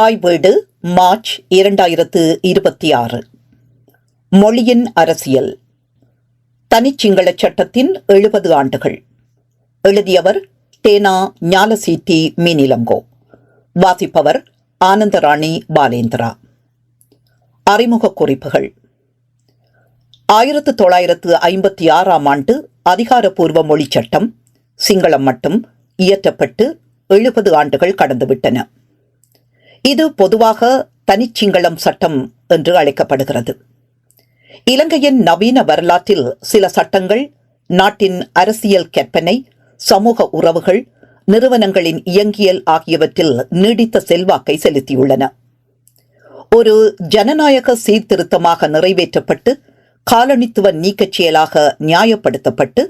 தாய் வீடு மார்ச் 2026. மொழியின் அரசியல். தனிச்சிங்கள சட்டத்தின் 70 ஆண்டுகள். எழுதியவர் தேனா ஞாலசீத்தி மீனிலங்கோ. வாசிப்பவர் ஆனந்தராணி பாலேந்திரா. அறிமுக குறிப்புகள். 1956ஆம் ஆண்டு அதிகாரப்பூர்வ மொழி சட்டம் சிங்களம் மட்டும் இயற்றப்பட்டு 70 ஆண்டுகள் கடந்துவிட்டன. இது பொதுவாக தனிச்சிங்களம் சட்டம் என்று அழைக்கப்படுகிறது. இலங்கையின் நவீன வரலாற்றில் சில சட்டங்கள் நாட்டின் அரசியல் கற்பனை, சமூக உறவுகள், நிறுவனங்களின் இயங்கியல் ஆகியவற்றில் நீடித்த செல்வாக்கை செலுத்தியுள்ளன. ஒரு ஜனநாயக சீர்திருத்தமாக நிறைவேற்றப்பட்டு காலனித்துவ நீக்கச் செயலாக நியாயப்படுத்தப்பட்டு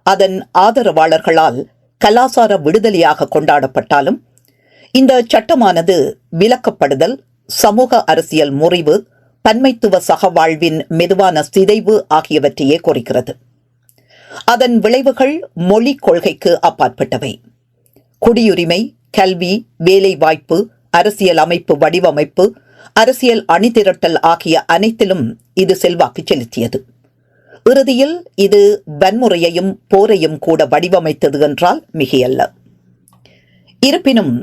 அதன் ஆதரவாளர்களால் கலாசார விடுதலையாக கொண்டாடப்பட்டாலும் இந்த சட்டமானது விலக்கப்படுதல், சமூக அரசியல் முறிவு, பன்மைத்துவ சகவாழ்வின் மெதுவான சிதைவு ஆகியவற்றையே குறிக்கிறது. அதன் விளைவுகள் மொழி கொள்கைக்கு அப்பாற்பட்டவை. குடியுரிமை, கல்வி, வேலைவாய்ப்பு, அரசியல் அமைப்பு வடிவமைப்பு, அரசியல் அணிதிரட்டல் ஆகிய அனைத்திலும் இது செல்வாக்கு செலுத்தியது. இறுதியில் இது வன்முறையையும் போரையும் கூட வடிவமைத்தது என்றால் மிகையல்ல. இருப்பினும்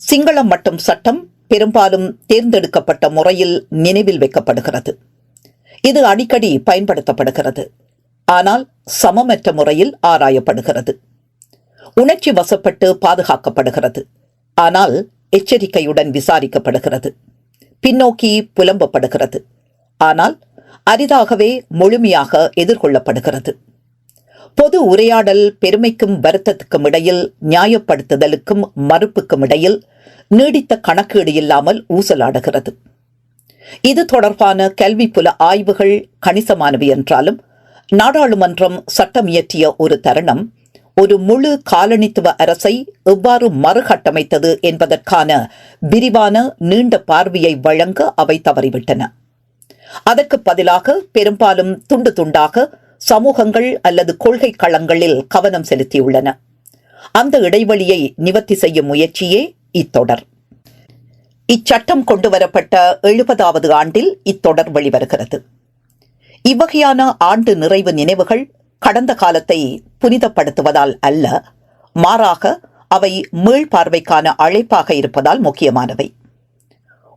சிங்களம் மட்டும் சட்டம் பெரும்பாலும் தேர்ந்தெடுக்கப்பட்ட முறையில் நினைவில் வைக்கப்படுகிறது. இது அடிக்கடி பயன்படுத்தப்படுகிறது, ஆனால் சமமற்ற முறையில் ஆராயப்படுகிறது. உணர்ச்சி வசப்பட்டு பாதுகாக்கப்படுகிறது, ஆனால் எச்சரிக்கையுடன் விசாரிக்கப்படுகிறது. பின்னோக்கி புலம்பப்படுகிறது, ஆனால் அரிதாகவே முழுமையாக எதிர்கொள்ளப்படுகிறது. பொது உரையாடல் பெருமைக்கும் வருத்தத்துக்கும் இடையில், நியாயப்படுத்துதலுக்கும் மறுப்புக்கும் இடையில் நீடித்த கணக்கீடு இல்லாமல் ஊசலாடுகிறது. இது தொடர்பான கல்வி புல ஆய்வுகள் கணிசமானவை என்றாலும் நாடாளுமன்றம் சட்டம் இயற்றிய ஒரு தருணம் ஒரு முழு காலனித்துவ அரசை எவ்வாறு மறுகட்டமைத்தது என்பதற்கான விரிவான நீண்ட பார்வையை வழங்க அவை தவறிவிட்டன. அதற்கு பதிலாக பெரும்பாலும் துண்டு துண்டாக சமூகங்கள் அல்லது கொள்கை களங்களில் கவனம் செலுத்தியுள்ளன. அந்த இடைவெளியை நிவர்த்தி செய்யும் முயற்சியே இத்தொடர். இச்சட்டம் கொண்டுவரப்பட்ட 70வது ஆண்டில் இத்தொடர் வெளிவருகிறது. இவ்வகையான ஆண்டு நிறைவு நினைவுகள் கடந்த காலத்தை புனிதப்படுத்துவதால் அல்ல, மாறாக அவை மீள்பார்வைக்கான அழைப்பாக இருப்பதால் முக்கியமானவை.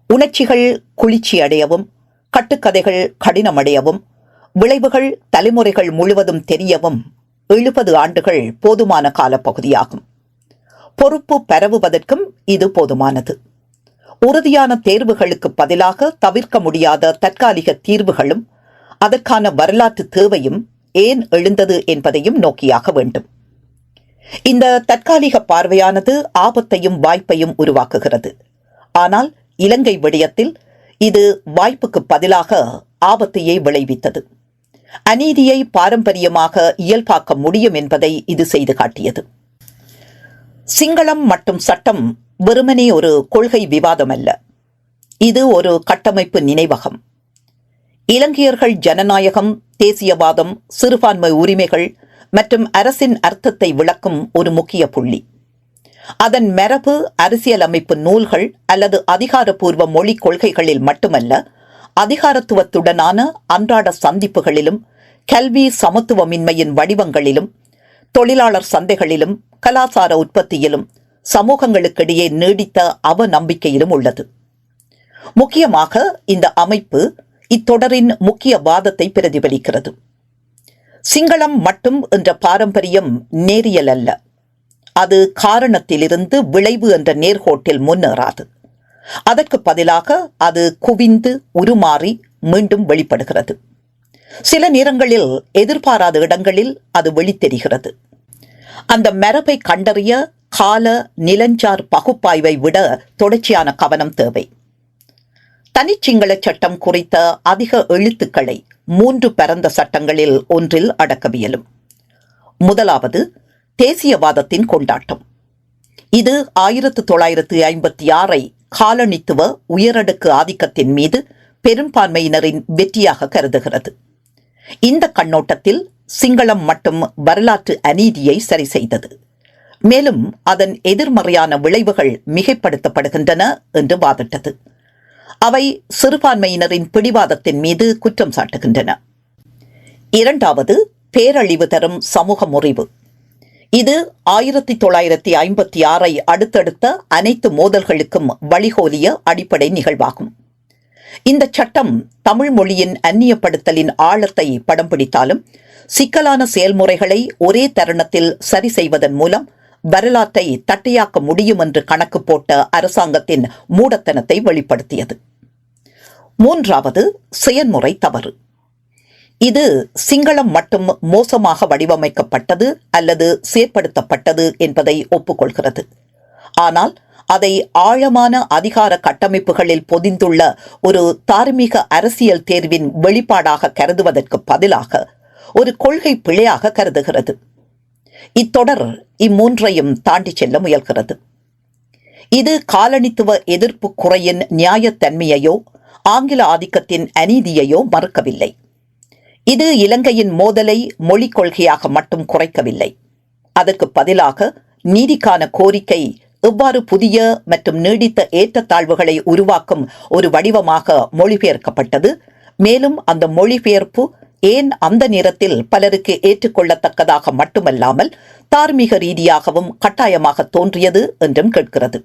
உணர்ச்சிகள் குளிர்ச்சி அடையவும், கட்டுக்கதைகள் கடினமடையவும், விளைவுகள் தலைமுறைகள் முழுவதும் தெரியவும் 70 ஆண்டுகள் போதுமான காலப்பகுதியாகும். பொறுப்பு பரவுவதற்கும் இது போதுமானது. உறுதியான தேர்வுகளுக்கு பதிலாக தவிர்க்க முடியாத தற்காலிக தீர்வுகளும் அதற்கான வரலாற்று தேவையும் ஏன் எழுந்தது என்பதையும் நோக்கியாக வேண்டும். இந்த தற்காலிக பார்வையானது ஆபத்தையும் வாய்ப்பையும் உருவாக்குகிறது. ஆனால் இலங்கை விடயத்தில் இது வாய்ப்புக்கு பதிலாக ஆபத்தையே விளைவித்தது. அநீதியை பாரம்பரியமாக இயல்பாக்க முடியும் என்பதை இது செய்து காட்டியது. சிங்களம் மற்றும் சட்டம் வெறுமனே ஒரு கொள்கை விவாதம் அல்ல, இது ஒரு கட்டமைப்பு நினைவகம். இலங்கையர்கள் ஜனநாயகம், தேசியவாதம், சிறுபான்மை உரிமைகள் மற்றும் அரசின் அர்த்தத்தை விளக்கும் ஒரு முக்கிய புள்ளி. அதன் மரபு அரசியலமைப்பு நூல்கள் அல்லது அதிகாரப்பூர்வ மொழி கொள்கைகளில் மட்டுமல்ல, அதிகாரத்துவத்துடனான அன்றாட சந்திப்புகளிலும், கல்வி சமத்துவமின்மையின் வடிவங்களிலும், தொழிலாளர் சந்தைகளிலும், கலாசார உற்பத்தியிலும், சமூகங்களுக்கிடையே நீடித்த அவநம்பிக்கையிலும் உள்ளது. முக்கியமாக இந்த அமைப்பு இத்தொடரின் முக்கிய வாதத்தை பிரதிபலிக்கிறது. சிங்களம் மட்டும் என்ற பாரம்பரியம் நேரியல் அல்ல, அது காரணத்திலிருந்து விளைவு என்ற நேர்கோட்டில் முன்னேறாது. அதற்கு பதிலாக அது குவிந்து உருமாறி மீண்டும் வெளிப்படுகிறது. சில நேரங்களில் எதிர்பாராத இடங்களில் அது வெளித்தெரிகிறது. அந்த மரபை கண்டறிய கால நிலஞ்சார் பகுப்பாய்வை விட தொடர்ச்சியான கவனம் தேவை. தனிச்சிங்கள சட்டம் குறித்த அதிக எழுத்துக்களை 3 பரந்த சட்டங்களில் ஒன்றில் அடக்கவியலும். முதலாவது தேசியவாதத்தின் கொண்டாட்டம். இது 1956ஐ காலனித்துவ உயரடுக்கு ஆதிக்கத்தின் மீது பெரும்பான்மையினரின் வெற்றியாக கருதுகிறது. இந்த கண்ணோட்டத்தில் சிங்களம் மட்டும் வரலாற்று அநீதியை சரி செய்தது. மேலும் அதன் எதிர்மறையான விளைவுகள் மிகைப்படுத்தப்படுகின்றன என்று வாதிட்டது. அவை சிறுபான்மையினரின் பிடிவாதத்தின் மீது குற்றம் சாட்டுகின்றன. இரண்டாவது, பேரழிவு தரும் சமூக முறிவு. இது 1956 அடுத்தடுத்த அனைத்து மோதல்களுக்கும் வழிகோலிய அடிப்படை நிகழ்வாகும். இந்த சட்டம் தமிழ் மொழியின் அந்நியப்படுத்தலின் ஆழத்தை படம் பிடித்தாலும் சிக்கலான செயல்முறைகளை ஒரே தருணத்தில் சரி செய்வதன் மூலம் வரலாற்றை தட்டையாக்க முடியும் என்று கணக்கு போட்ட அரசாங்கத்தின் மூடத்தனத்தை வெளிப்படுத்தியது. மூன்றாவது, செயன்முறை தவறு. இது சிங்களம் மட்டும் மோசமாக வடிவமைக்கப்பட்டது அல்லது செயற்படுத்தப்பட்டது என்பதை ஒப்புக்கொள்கிறது. ஆனால் அதை ஆழமான அதிகார கட்டமைப்புகளில் பொதிந்துள்ள ஒரு தார்மீக அரசியல் தேர்வின் வெளிப்பாடாக கருதுவதற்கு பதிலாக ஒரு கொள்கை பிழையாக கருதுகிறது. இத்தொடர் இம்மூன்றையும் தாண்டி செல்ல முயல்கிறது. இது காலனித்துவ எதிர்ப்பு குறையின் நியாயத்தன்மையையோ ஆங்கில ஆதிக்கத்தின் அநீதியையோ மறுக்கவில்லை. இது இலங்கையின் மோதலை மொழிக் கொள்கையாக மட்டும் குறைக்கவில்லை. அதற்கு பதிலாக நீதிக்கான கோரிக்கை எவ்வாறு புதிய மற்றும் நீடித்த ஏற்றத்தாழ்வுகளை உருவாக்கும் ஒரு வடிவமாக மொழிபெயர்க்கப்பட்டது. மேலும் அந்த மொழிபெயர்ப்பு ஏன் அந்த நேரத்தில் பலருக்கு ஏற்றுக்கொள்ளத்தக்கதாக மட்டுமல்லாமல் தார்மீக ரீதியாகவும் கட்டாயமாக தோன்றியது என்றும் கேட்கிறது.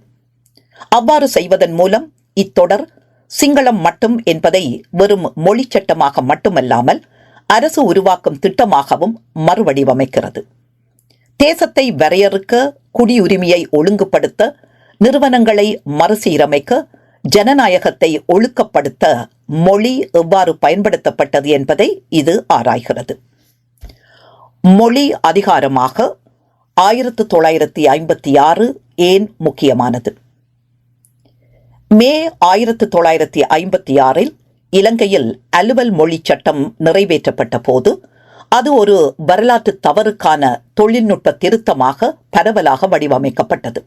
அவ்வாறு செய்வதன் மூலம் இத்தொடர் சிங்களம் மட்டும் என்பதை வெறும் மொழி சட்டமாக மட்டுமல்லாமல் அரசு உருவாக்கும் திட்டமாகவும் மறுவடிவமைக்கிறது. தேசத்தை வரையறுக்க, குடியுரிமையை ஒழுங்குபடுத்த, நிறுவனங்களை மறுசீரமைக்க, ஜனநாயகத்தை ஒழுக்கப்படுத்த மொழி எவ்வாறு பயன்படுத்தப்பட்டது என்பதை இது ஆராய்கிறது. மொழி அதிகாரமாக 1956 ஏன் முக்கியமானது? மே 1956 இலங்கையில் அலுவல் மொழி சட்டம் நிறைவேற்றப்பட்ட போது அது ஒரு வரலாற்று தவறுக்கான தொழில்நுட்ப திருத்தமாக பரவலாக வடிவமைக்கப்பட்டது.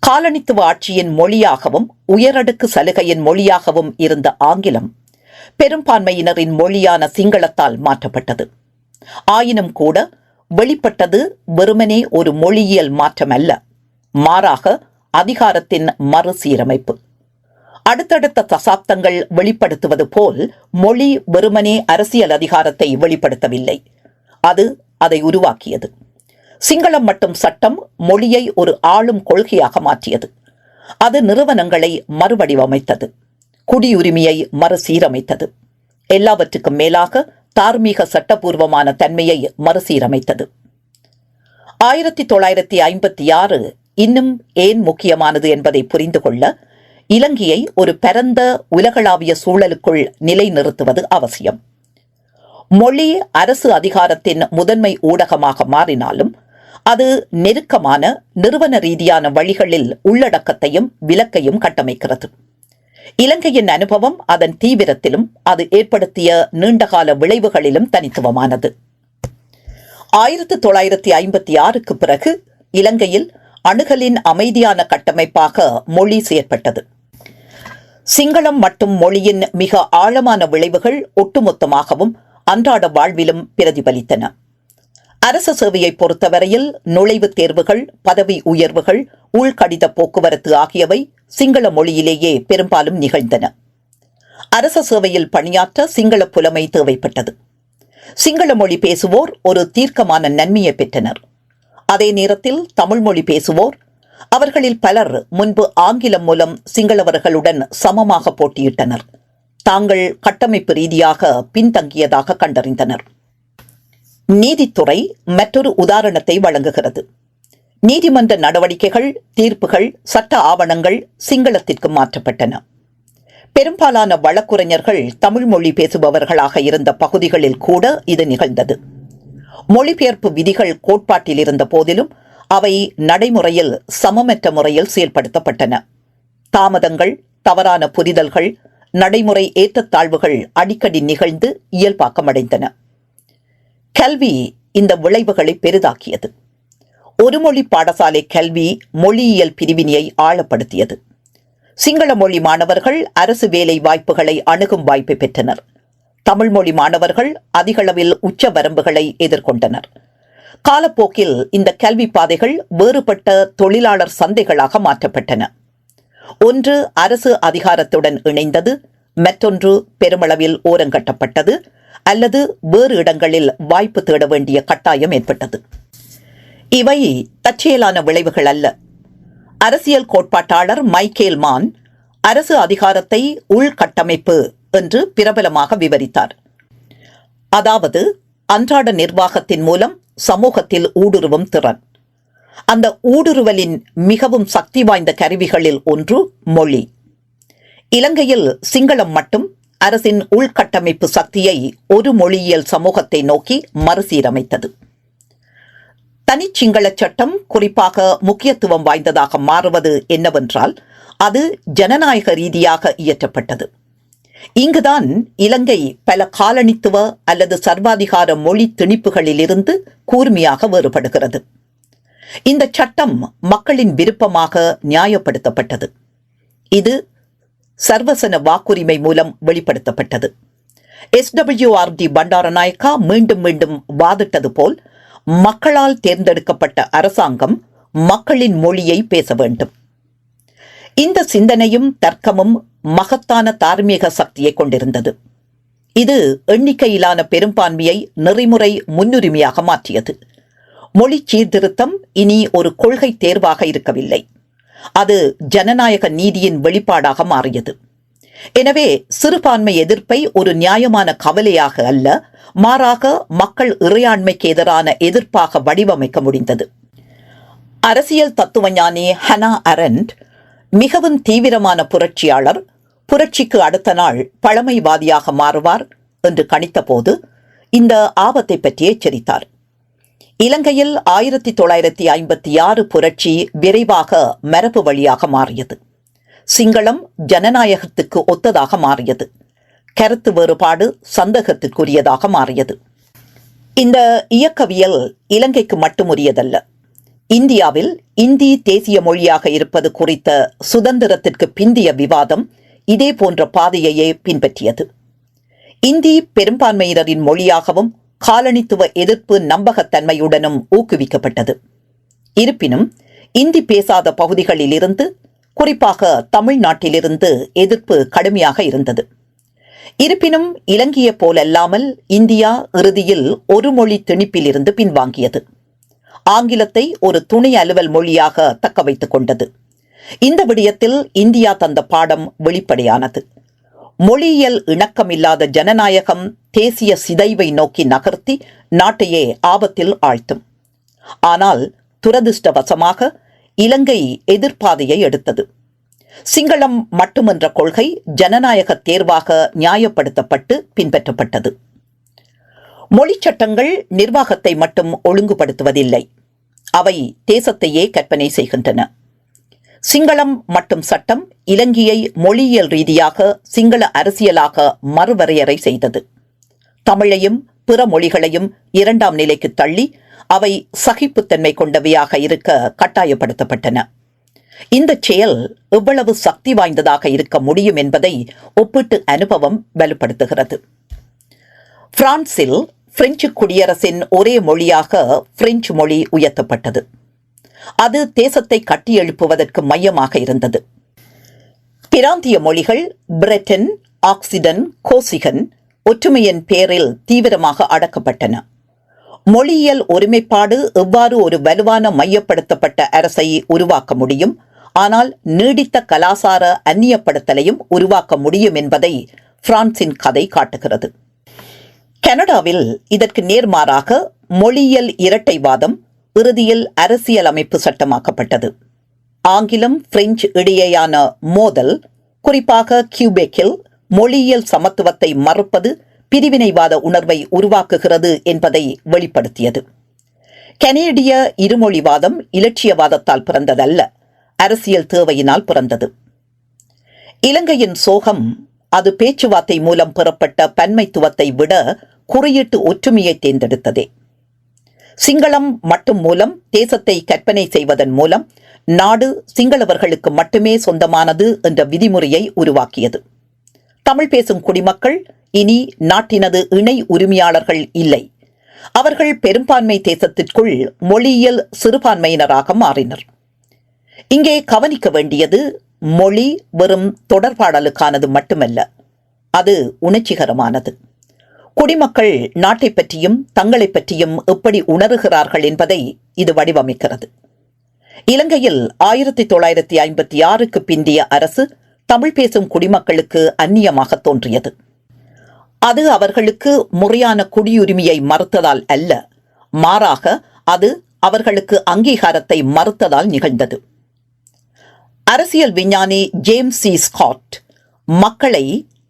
காலனித்துவ ஆட்சியின் மொழியாகவும் உயரடுக்கு சலுகையின் மொழியாகவும் இருந்த ஆங்கிலம் பெரும்பான்மையினரின் மொழியான சிங்களத்தால் மாற்றப்பட்டது. ஆயினும் கூட வெளிப்பட்டது வெறுமனே ஒரு மொழியியல் மாற்றம் அல்ல, மாறாக அதிகாரத்தின் மறுசீரமைப்பு. அடுத்தடுத்த தசாப்தங்கள் வெளிப்படுத்துவது போல் மொழி வெறுமனே அரசியல் அதிகாரத்தை வெளிப்படுத்தவில்லை, அது அதை உருவாக்கியது. சிங்களம் மட்டும் சட்டம் மொழியை ஒரு ஆளும் கொள்கையாக மாற்றியது. அது நிறுவனங்களை மறுவடிவமைத்தது, குடியுரிமையை மறுசீரமைத்தது, எல்லாவற்றுக்கும் மேலாக தார்மீக சட்டபூர்வமான தன்மையை மறுசீரமைத்தது. 1956 இன்னும் ஏன் முக்கியமானது என்பதை புரிந்து கொள்ள இலங்கையை ஒரு பரந்த உலகளாவிய சூழலுக்குள் நிலைநிறுத்துவது அவசியம். மொழி அரசு அதிகாரத்தின் முதன்மை ஊடகமாக மாறினாலும் அது நெருக்கமான நிறுவன ரீதியான வழிகளில் உள்ளடக்கத்தையும் விலக்கையும் கட்டமைக்கிறது. இலங்கையின் அனுபவம் அதன் தீவிரத்திலும் அது ஏற்படுத்திய நீண்டகால விளைவுகளிலும் தனித்துவமானது. 1956 பிறகு இலங்கையில் அணுகலின் அமைதியான கட்டமைப்பாக மொழி செயற்பட்டது. சிங்களம் மற்றும் மொழியின் மிக ஆழமான விளைவுகள் ஒட்டுமொத்தமாகவும் அன்றாட வாழ்விலும் பிரதிபலித்தன. அரசு சேவையை பொறுத்தவரையில் நுழைவுத் தேர்வுகள், பதவி உயர்வுகள், உள்கடித போக்குவரத்து ஆகியவை சிங்கள மொழியிலேயே பெரும்பாலும் நிகழ்ந்தன. அரச சேவையில் பணியாற்ற சிங்கள புலமை தேவைப்பட்டது. சிங்கள மொழி பேசுவோர் ஒரு தீர்க்கமான நன்மையை பெற்றனர். அதே நேரத்தில் தமிழ் மொழி பேசுவோர், அவர்களில் பலர் முன்பு ஆங்கிலம் மூலம் சிங்களவர்களுடன் சமமாக போட்டியிட்டனர், தாங்கள் கட்டமைப்பு ரீதியாக பின்தங்கியதாக கண்டறிந்தனர். நீதித்துறை மற்றொரு உதாரணத்தை வழங்குகிறது. நீதிமன்ற நடவடிக்கைகள், தீர்ப்புகள், சட்ட ஆவணங்கள் சிங்களத்திற்கு மாற்றப்பட்டன. பெரும்பாலான வழக்குரைஞர்கள் தமிழ் மொழி பேசுபவர்களாக இருந்த பகுதிகளில் கூட இது நிகழ்ந்தது. மொழிபெயர்ப்பு விதிகள் கோட்பாட்டில் இருந்த போதிலும் அவை நடைமுறையில் சமமற்ற முறையில் செயல்படுத்தப்பட்டன. தாமதங்கள், தவறான புரிதல்கள், நடைமுறை ஏற்றத்தாழ்வுகள் அடிக்கடி நிகழ்ந்து இயல்பாக்கமடைந்தன. கல்வி இந்த விளைவுகளை பெரிதாக்கியது. ஒருமொழி பாடசாலை கல்வி மொழியியல் பிரிவினையை ஆழப்படுத்தியது. சிங்கள மொழி மாணவர்கள் அரசு வேலை வாய்ப்புகளை அணுகும் வாய்ப்பை பெற்றனர். தமிழ் மொழி மாணவர்கள் அதிகளவில் உச்ச வரம்புகளை எதிர்கொண்டனர். காலப்போக்கில் இந்த கல்வி பாதைகள் வேறுபட்ட தொழிலாளர் சந்தைகளாக மாற்றப்பட்டன. ஒன்று அரசு அதிகாரத்துடன் இணைந்தது, மற்றொன்று பெருமளவில் ஓரங்கட்டப்பட்டது அல்லது வேறு இடங்களில் வாய்ப்பு தேட வேண்டிய கட்டாயம் ஏற்பட்டது. இவை தற்செயலான விளைவுகள் அல்ல. அரசியல் கோட்பாட்டாளர் மைக்கேல் மான் அரசு அதிகாரத்தை உள்கட்டமைப்பு என்று பிரபலமாக விவரித்தார். அதாவது அன்றாட நிர்வாகத்தின் மூலம் சமூகத்தில் ஊடுருவும் திறன். அந்த ஊடுருவலின் மிகவும் சக்தி வாய்ந்த கருவிகளில் ஒன்று மொழி. இலங்கையில் சிங்களம் மட்டும் அரசின் உள்கட்டமைப்பு சக்தியை ஒரு மொழியியல் சமூகத்தை நோக்கி மறுசீரமைத்தது. தனிச்சிங்கள சட்டம் குறிப்பாக முக்கியத்துவம் வாய்ந்ததாக மாறுவது என்னவென்றால் அது ஜனநாயக ரீதியாக இயற்றப்பட்டது. இங்குதான் இலங்கை பல காலனித்துவ அல்லது சர்வாதிகார மொழி திணிப்புகளிலிருந்து கூர்மையாக வேறுபடுகிறது. இந்த சட்டம் மக்களின் விருப்பமாக நியாயப்படுத்தப்பட்டது. இது சர்வசன வாக்குரிமை மூலம் வெளிப்படுத்தப்பட்டது. SWRD பண்டாரநாயக்கா மீண்டும் மீண்டும் வாதிட்டது போல் மக்களால் தேர்ந்தெடுக்கப்பட்ட அரசாங்கம் மக்களின் மொழியை பேச வேண்டும். இந்த சிந்தனையும் தர்க்கமும் மகத்தான தார்மீக சக்தியை கொண்டிருந்தது. இது எண்ணிக்கையிலான பெரும்பான்மையை நெறிமுறை முன்னுரிமையாக மாற்றியது. மொழி சீர்திருத்தம் இனி ஒரு கொள்கை தேர்வாக இருக்கவில்லை, அது ஜனநாயக நீதியின் வெளிப்பாடாக மாறியது. எனவே சிறுபான்மை எதிர்ப்பை ஒரு நியாயமான கவலையாக அல்ல, மாறாக மக்கள் இறையாண்மைக்கு எதிரான எதிர்ப்பாக வடிவமைக்க முடிந்தது. அரசியல் தத்துவஞானி ஹனா அரண்ட் மிகவும் தீவிரமான புரட்சியாளர், புரட்சிக்கு அடுத்த நாள் பழமைவாதியாக மாறுவார் என்று கணித்தபோது இந்த ஆபத்தை பற்றி எச்சரித்தார். இலங்கையில் 1956 புரட்சி விரைவாக மரபு வழியாக மாறியது. சிங்களம் ஜனநாயகத்துக்கு ஒத்ததாக மாறியது. கருத்து வேறுபாடு சந்தேகத்திற்குரியதாக மாறியது. இந்த இயக்கவியல் இலங்கைக்கு மட்டும் உரியதல்ல. இந்தியாவில் இந்தி தேசிய மொழியாக இருப்பது குறித்த சுதந்திரத்திற்கு பிந்திய விவாதம் இதே போன்ற பாதையையே பின்பற்றியது. இந்தி பெரும்பான்மையினரின் மொழியாகவும் காலனித்துவ எதிர்ப்பு நம்பகத்தன்மையுடனும் ஊக்குவிக்கப்பட்டது. இருப்பினும் இந்தி பேசாத பகுதிகளில் இருந்து, குறிப்பாக தமிழ்நாட்டிலிருந்து எதிர்ப்பு கடுமையாக இருந்தது. இருப்பினும் இலங்கையை போலல்லாமல் இந்தியா இறுதியில் ஒரு மொழி திணிப்பிலிருந்து பின்வாங்கியது. ஆங்கிலத்தை ஒரு துணை அலுவல் மொழியாக தக்க வைத்துக் கொண்டது. இந்த விடயத்தில் இந்தியா தந்த பாடம் வெளிப்படையானது. மொழியியல் இணக்கமில்லாத ஜனநாயகம் தேசிய சிதைவை நோக்கி நகர்த்தி நாட்டையே ஆபத்தில் ஆழ்த்தும். ஆனால் துரதிர்ஷ்டவசமாக இலங்கை எதிர்ப்பாதையை எடுத்தது. சிங்களம் மட்டுமென்ற கொள்கை ஜனநாயக தேர்வாக நியாயப்படுத்தப்பட்டு பின்பற்றப்பட்டது. மொழி சட்டங்கள் நிர்வாகத்தை மட்டும் ஒழுங்குபடுத்துவதில்லை, அவை தேசத்தையே கற்பனை செய்கின்றன. சிங்களம் மட்டும் சட்டம் இலங்கையை மொழியியல் ரீதியாக சிங்கள அரசியலாக மறுவரையறை செய்தது. தமிழையும் பிற மொழிகளையும் இரண்டாம் நிலைக்கு தள்ளி அவை சகிப்புத்தன்மை கொண்டவையாக இருக்க கட்டாயப்படுத்தப்பட்டன. இந்த செயல் எவ்வளவு சக்தி வாய்ந்ததாக இருக்க முடியும் என்பதை ஒப்பிட்டு அனுபவம் வலுப்படுத்துகிறது. பிரான்சில் பிரெஞ்சு குடியரசின் ஒரே மொழியாக பிரெஞ்சு மொழி உயர்த்தப்பட்டது. அது தேசத்தை கட்டியெழுப்புவதற்கு மையமாக இருந்தது. பிராந்திய மொழிகள் பிரெட்டன், ஆக்சிடன், கோசிகன் ஒற்றுமையின் பேரில் தீவிரமாக அடக்கப்பட்டன. மொழியியல் ஒருமைப்பாடு எவ்வாறு ஒரு வலுவான மையப்படுத்தப்பட்ட அரசை உருவாக்க முடியும், ஆனால் நீடித்த கலாசார அந்நியப்படுத்தலையும் உருவாக்க முடியும் என்பதை பிரான்சின் கதை காட்டுகிறது. கனடாவில் இதற்கு நேர்மாறாக மொழியியல் இரட்டைவாதம் இறுதியில் அரசியல் அமைப்பு சட்டமாக்கப்பட்டது. ஆங்கிலம் பிரெஞ்சு இடையேயான மோதல், குறிப்பாக கியூபெக்கில் மொழியியல் சமத்துவத்தை மறுப்பது பிரிவினைவாத உணர்வை உருவாக்குகிறது என்பதை வெளிப்படுத்தியது. கனேடிய இருமொழிவாதம் இலட்சியவாதத்தால் பிறந்ததல்ல, அரசியல் தேவையினால் பிறந்தது. இலங்கையின் சோகம் அது பேச்சுவார்த்தை மூலம் பெறப்பட்ட பன்மைத்துவத்தை விட குறியீட்டு ஒற்றுமையை தேர்ந்தெடுத்ததே. சிங்களம் மட்டும் மூலம் தேசத்தை கற்பனை செய்வதன் மூலம் நாடு சிங்களவர்களுக்கு மட்டுமே சொந்தமானது என்ற விதிமுறையை உருவாக்கியது. தமிழ் பேசும் குடிமக்கள் இனி நாட்டினது இணை உரிமையாளர்கள் இல்லை, அவர்கள் பெரும்பான்மை தேசத்திற்குள் மொழியியல் சிறுபான்மையினராக மாறினர். இங்கே கவனிக்க வேண்டியது மொழி வெறும் தொடர்பாடலுக்கானது மட்டுமல்ல, அது உணர்ச்சிகரமானது. குடிமக்கள் நாட்டை பற்றியும் தங்களை பற்றியும் எப்படி உணர்கிறார்கள் என்பதை இது வடிவமைக்கிறது. இலங்கையில் 1956க்கு பிந்திய அரசு தமிழ் பேசும் குடிமக்களுக்கு அந்நியமாக தோன்றியது. அது அவர்களுக்கு முறையான குடியுரிமையை மறுத்ததால் அல்ல, மாறாக அது அவர்களுக்கு அங்கீகாரத்தை மறுத்ததால் நிகழ்ந்தது. அரசியல் விஞ்ஞானி ஜேம்ஸ் சி ஸ்காட் மக்களை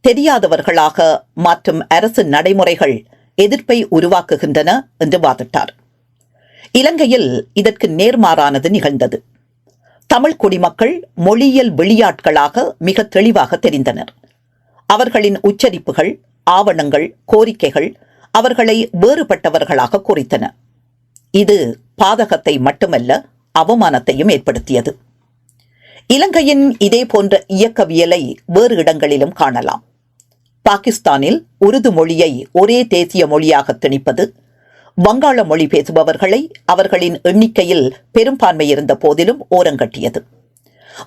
தெரியாதவர்களாக மாற்றும் அரசு நடைமுறைகள் எதிர்ப்பை உருவாக்குகின்றன என்று வாதிட்டார். இலங்கையில் இதற்கு நேர்மாறானது நிகழ்ந்தது. தமிழ் குடிமக்கள் மொழியியல் வெளியாட்களாக மிக தெளிவாக தெரிந்தனர். அவர்களின் உச்சரிப்புகள், ஆவணங்கள், கோரிக்கைகள் அவர்களை வேறுபட்டவர்களாக குறித்தன. இது பாதகத்தை மட்டுமல்ல, அவமானத்தையும் ஏற்படுத்தியது. இலங்கையின் இதே போன்ற இயக்கவியலை வேறு இடங்களிலும் காணலாம். பாகிஸ்தானில் உருது மொழியை ஒரே தேசிய மொழியாக திணிப்பது, வங்காள மொழி பேசுபவர்களை அவர்களின் எண்ணிக்கையில் பெரும்பான்மை இருந்த போதிலும் ஓரங்கட்டியது.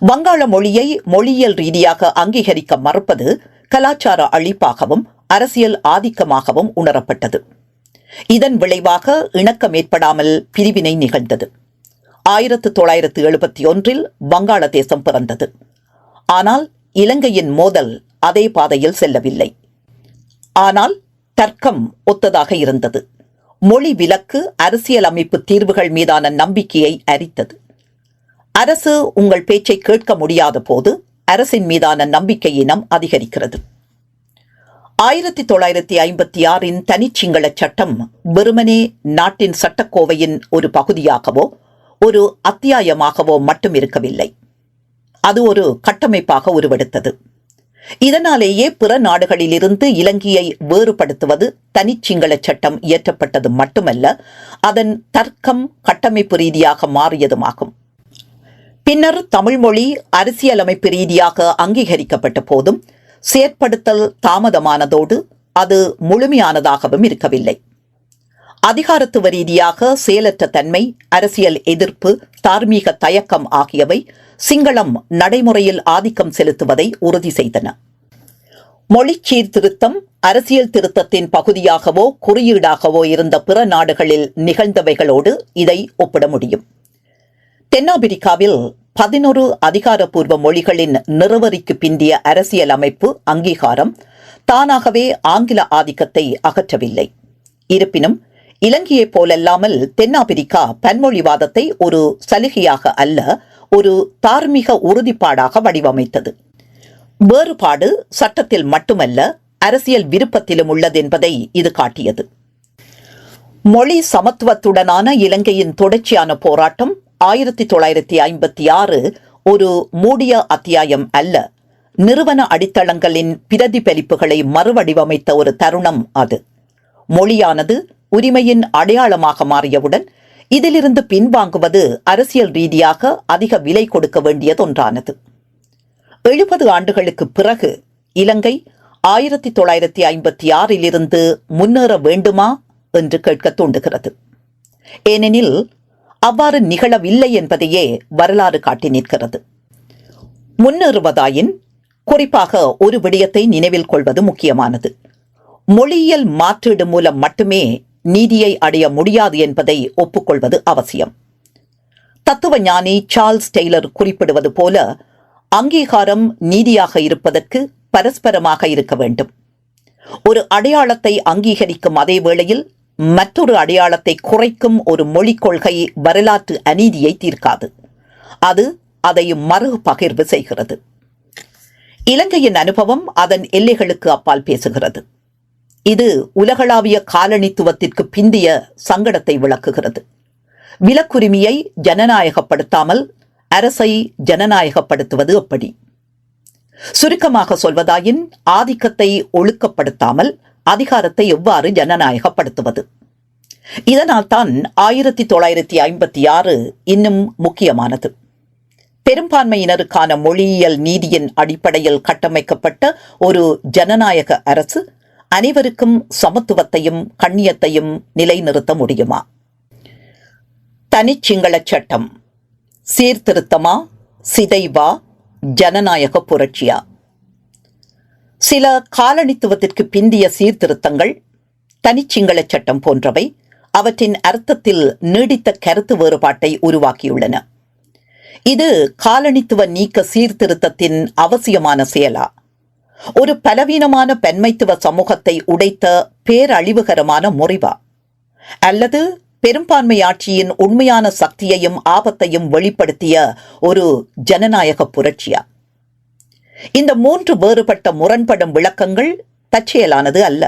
வங்காள மொழியை மொழியியல் ரீதியாக அங்கீகரிக்க மறுப்பது கலாச்சார அழிப்பாகவும் அரசியல் ஆதிக்கமாகவும் உணரப்பட்டது. இதன் விளைவாக இணக்கம் ஏற்படாமல் பிரிவினை நிகழ்ந்தது. 1971 வங்காளதேசம் பிறந்தது. ஆனால் இலங்கையின் மோதல் அதே பாதையில் செல்லவில்லை. ஆனால் தர்க்கம் ஒத்ததாக இருந்தது. மொழி விலக்கு அரசியல் அமைப்பு தீர்வுகள் மீதான நம்பிக்கையை அரித்தது. அரசு உங்கள் பேச்சை கேட்க முடியாத போது அரசின் மீதான நம்பிக்கையினம் அதிகரிக்கிறது. 1956 தனிச்சிங்கள சட்டம் வெறுமனே நாட்டின் சட்டக்கோவையின் ஒரு பகுதியாகவோ ஒரு அத்தியாயமாகவோ மட்டும் இருக்கவில்லை. அது ஒரு கட்டமைப்பாக உருவெடுத்தது. இதனாலேயே பிற நாடுகளிலிருந்து இலங்கையை வேறுபடுத்துவது தனிச்சிங்கள சட்டம் இயற்றப்பட்டது மட்டுமல்ல, அதன் தர்க்கம் கட்டமைப்பு ரீதியாக மாறியதுமாகும். பின்னர் தமிழ்மொழி அரசியலமைப்பு ரீதியாக அங்கீகரிக்கப்பட்ட போதும் செயற்படுத்தல் தாமதமானதோடு அது முழுமையானதாகவும் இருக்கவில்லை. அதிகாரத்துவ ரீதியாக செயலற்ற தன்மை, அரசியல் எதிர்ப்பு, தார்மீக தயக்கம் ஆகியவை சிங்களம் நடைமுறையில் ஆதிக்கம் செலுத்துவதை உறுதி செய்தன. மொழி சீர்திருத்தம் அரசியல் திருத்தத்தின் பகுதியாகவோ குறியீடாகவோ இருந்த பிற நாடுகளில் நிகழ்ந்தவைகளோடு இதை ஒப்பிட முடியும். தென்னாப்பிரிக்காவில் 11 அதிகாரப்பூர்வ மொழிகளின் நிறுவரிக்கு பிந்திய அரசியல் அமைப்பு அங்கீகாரம் தானாகவே ஆங்கில ஆதிக்கத்தை அகற்றவில்லை. இருப்பினும் இலங்கையைப் போலல்லாமல் தென்னாப்பிரிக்கா பன்மொழிவாதத்தை ஒரு சலுகையாக அல்ல, ஒரு தார்மீக உறுதிப்பாடாக வடிவமைத்தது. வேறுபாடு சட்டத்தில் மட்டுமல்ல, அரசியல் விருப்பத்திலும் உள்ளதென்பதை இது காட்டியது. மொழி சமத்துவத்துடனான இலங்கையின் தொடர்ச்சியான போராட்டம் 1956 ஒரு மூடிய அத்தியாயம் அல்ல, நிறுவன அடித்தளங்களின் பிரதிபலிப்புகளை மறுவடிவமைத்த ஒரு தருணம் அது. மொழியானது உரிமையின் அடையாளமாக மாறியவுடன் இதிலிருந்து பின்வாங்குவது அரசியல் ரீதியாக அதிக விலை கொடுக்க வேண்டியதொன்றானது. 70 ஆண்டுகளுக்கு பிறகு இலங்கை 1956 முன்னேற வேண்டுமா என்று கேட்க தூண்டுகிறது. ஏனெனில் அவ்வாறு நிகழவில்லை என்பதையே வரலாறு காட்டி நிற்கிறது. முன்னேறுவதாயின் குறிப்பாக ஒரு விடயத்தை நினைவில் கொள்வது முக்கியமானது. மொழியியல் மாற்றீடு மூலம் மட்டுமே நீதியை அடைய முடியாது என்பதை ஒப்புக்கொள்வது அவசியம். தத்துவ ஞானி சார்ல்ஸ் டெய்லர் குறிப்பிடுவது போல, அங்கீகாரம் நீதியாக இருப்பதற்கு பரஸ்பரமாக இருக்க வேண்டும். ஒரு அடையாளத்தை அங்கீகரிக்கும் அதே வேளையில் மற்றொரு அடையாளத்தை குறைக்கும் ஒரு மொழிக் கொள்கை வரலாற்று அநீதியை தீர்க்காது. அது அதை மறு பகிர்வு செய்கிறது. இலங்கையின் அனுபவம் அதன் எல்லைகளுக்கு அப்பால் பேசுகிறது. இது உலகளாவிய காலனித்துவத்திற்கு பிந்திய சங்கடத்தை விளக்குகிறது. விலக்குரிமையை ஜனநாயகப்படுத்தாமல் அரசை ஜனநாயகப்படுத்துவது எப்படி? சுருக்கமாக சொல்வதாயின், ஆதிக்கத்தை ஒழுக்கப்படுத்தாமல் அதிகாரத்தை எவ்வாறு ஜனநாயகப்படுத்துவது? இதனால்தான் 1956 இன்னும் முக்கியமானது. பெரும்பான்மையினருக்கான மொழியியல் நீதியின் அடிப்படையில் கட்டமைக்கப்பட்ட ஒரு ஜனநாயக அரசு அனைவருக்கும் சமத்துவத்தையும் கண்ணியத்தையும் நிலைநிறுத்த முடியுமா? தனிச்சிங்கள சட்டம் சீர்திருத்தமா, சிதைவா, ஜனநாயக புரட்சியா? சில காலனித்துவத்திற்கு பிந்திய சீர்திருத்தங்கள், தனிச்சிங்கள சட்டம் போன்றவை அவற்றின் அர்த்தத்தில் நீடித்த கருத்து வேறுபாட்டை உருவாக்கியுள்ளன. இது காலனித்துவ நீக்க சீர்திருத்தத்தின் அவசியமான செயலா? ஒரு பலவீனமான பெண்மைத்துவ சமூகத்தை உடைத்த பேரழிவுகரமான முறிவா? அல்லது பெரும்பான்மை ஆட்சியின் உண்மையான சக்தியையும் ஆபத்தையும் வெளிப்படுத்திய ஒரு ஜனநாயக புரட்சியா? இந்த மூன்று வேறுபட்ட முரண்படும் விளக்கங்கள் தற்செயலானது அல்ல.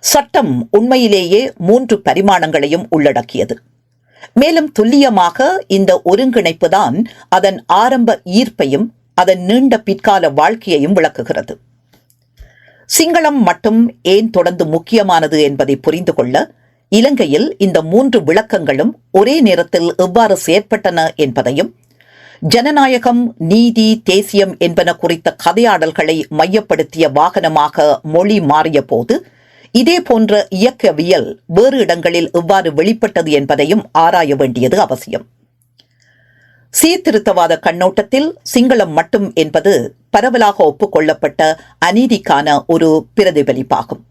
சட்டம் உண்மையிலேயே மூன்று பரிமாணங்களையும் உள்ளடக்கியது. மேலும் துல்லியமாக இந்த ஒருங்கிணைப்பு தான் அதன் ஆரம்ப ஈர்ப்பையும் அதன் நீண்ட பிற்கால வாழ்க்கையையும் விளக்குகிறது. சிங்களம் மட்டும் ஏன் தொடர்ந்து முக்கியமானது என்பதை புரிந்து கொள்ள இலங்கையில் இந்த மூன்று விளக்கங்களும் ஒரே நேரத்தில் எவ்வாறு செயற்பட்டன என்பதையும், ஜனநாயகம், நீதி, தேசியம் என்பன குறித்த கதையாடல்களை மையப்படுத்திய வாகனமாக மொழி மாறிய போது இதே போன்ற இயக்கவியல் வேறு இடங்களில் எவ்வாறு வெளிப்பட்டது என்பதையும் ஆராய வேண்டியது அவசியம். சீர்திருத்தவாத கண்ணோட்டத்தில் சிங்களம் மட்டும் என்பது பரவலாக ஒப்புக்கொள்ளப்பட்ட அநீதிக்கான ஒரு பிரதிபலிப்பாகும்.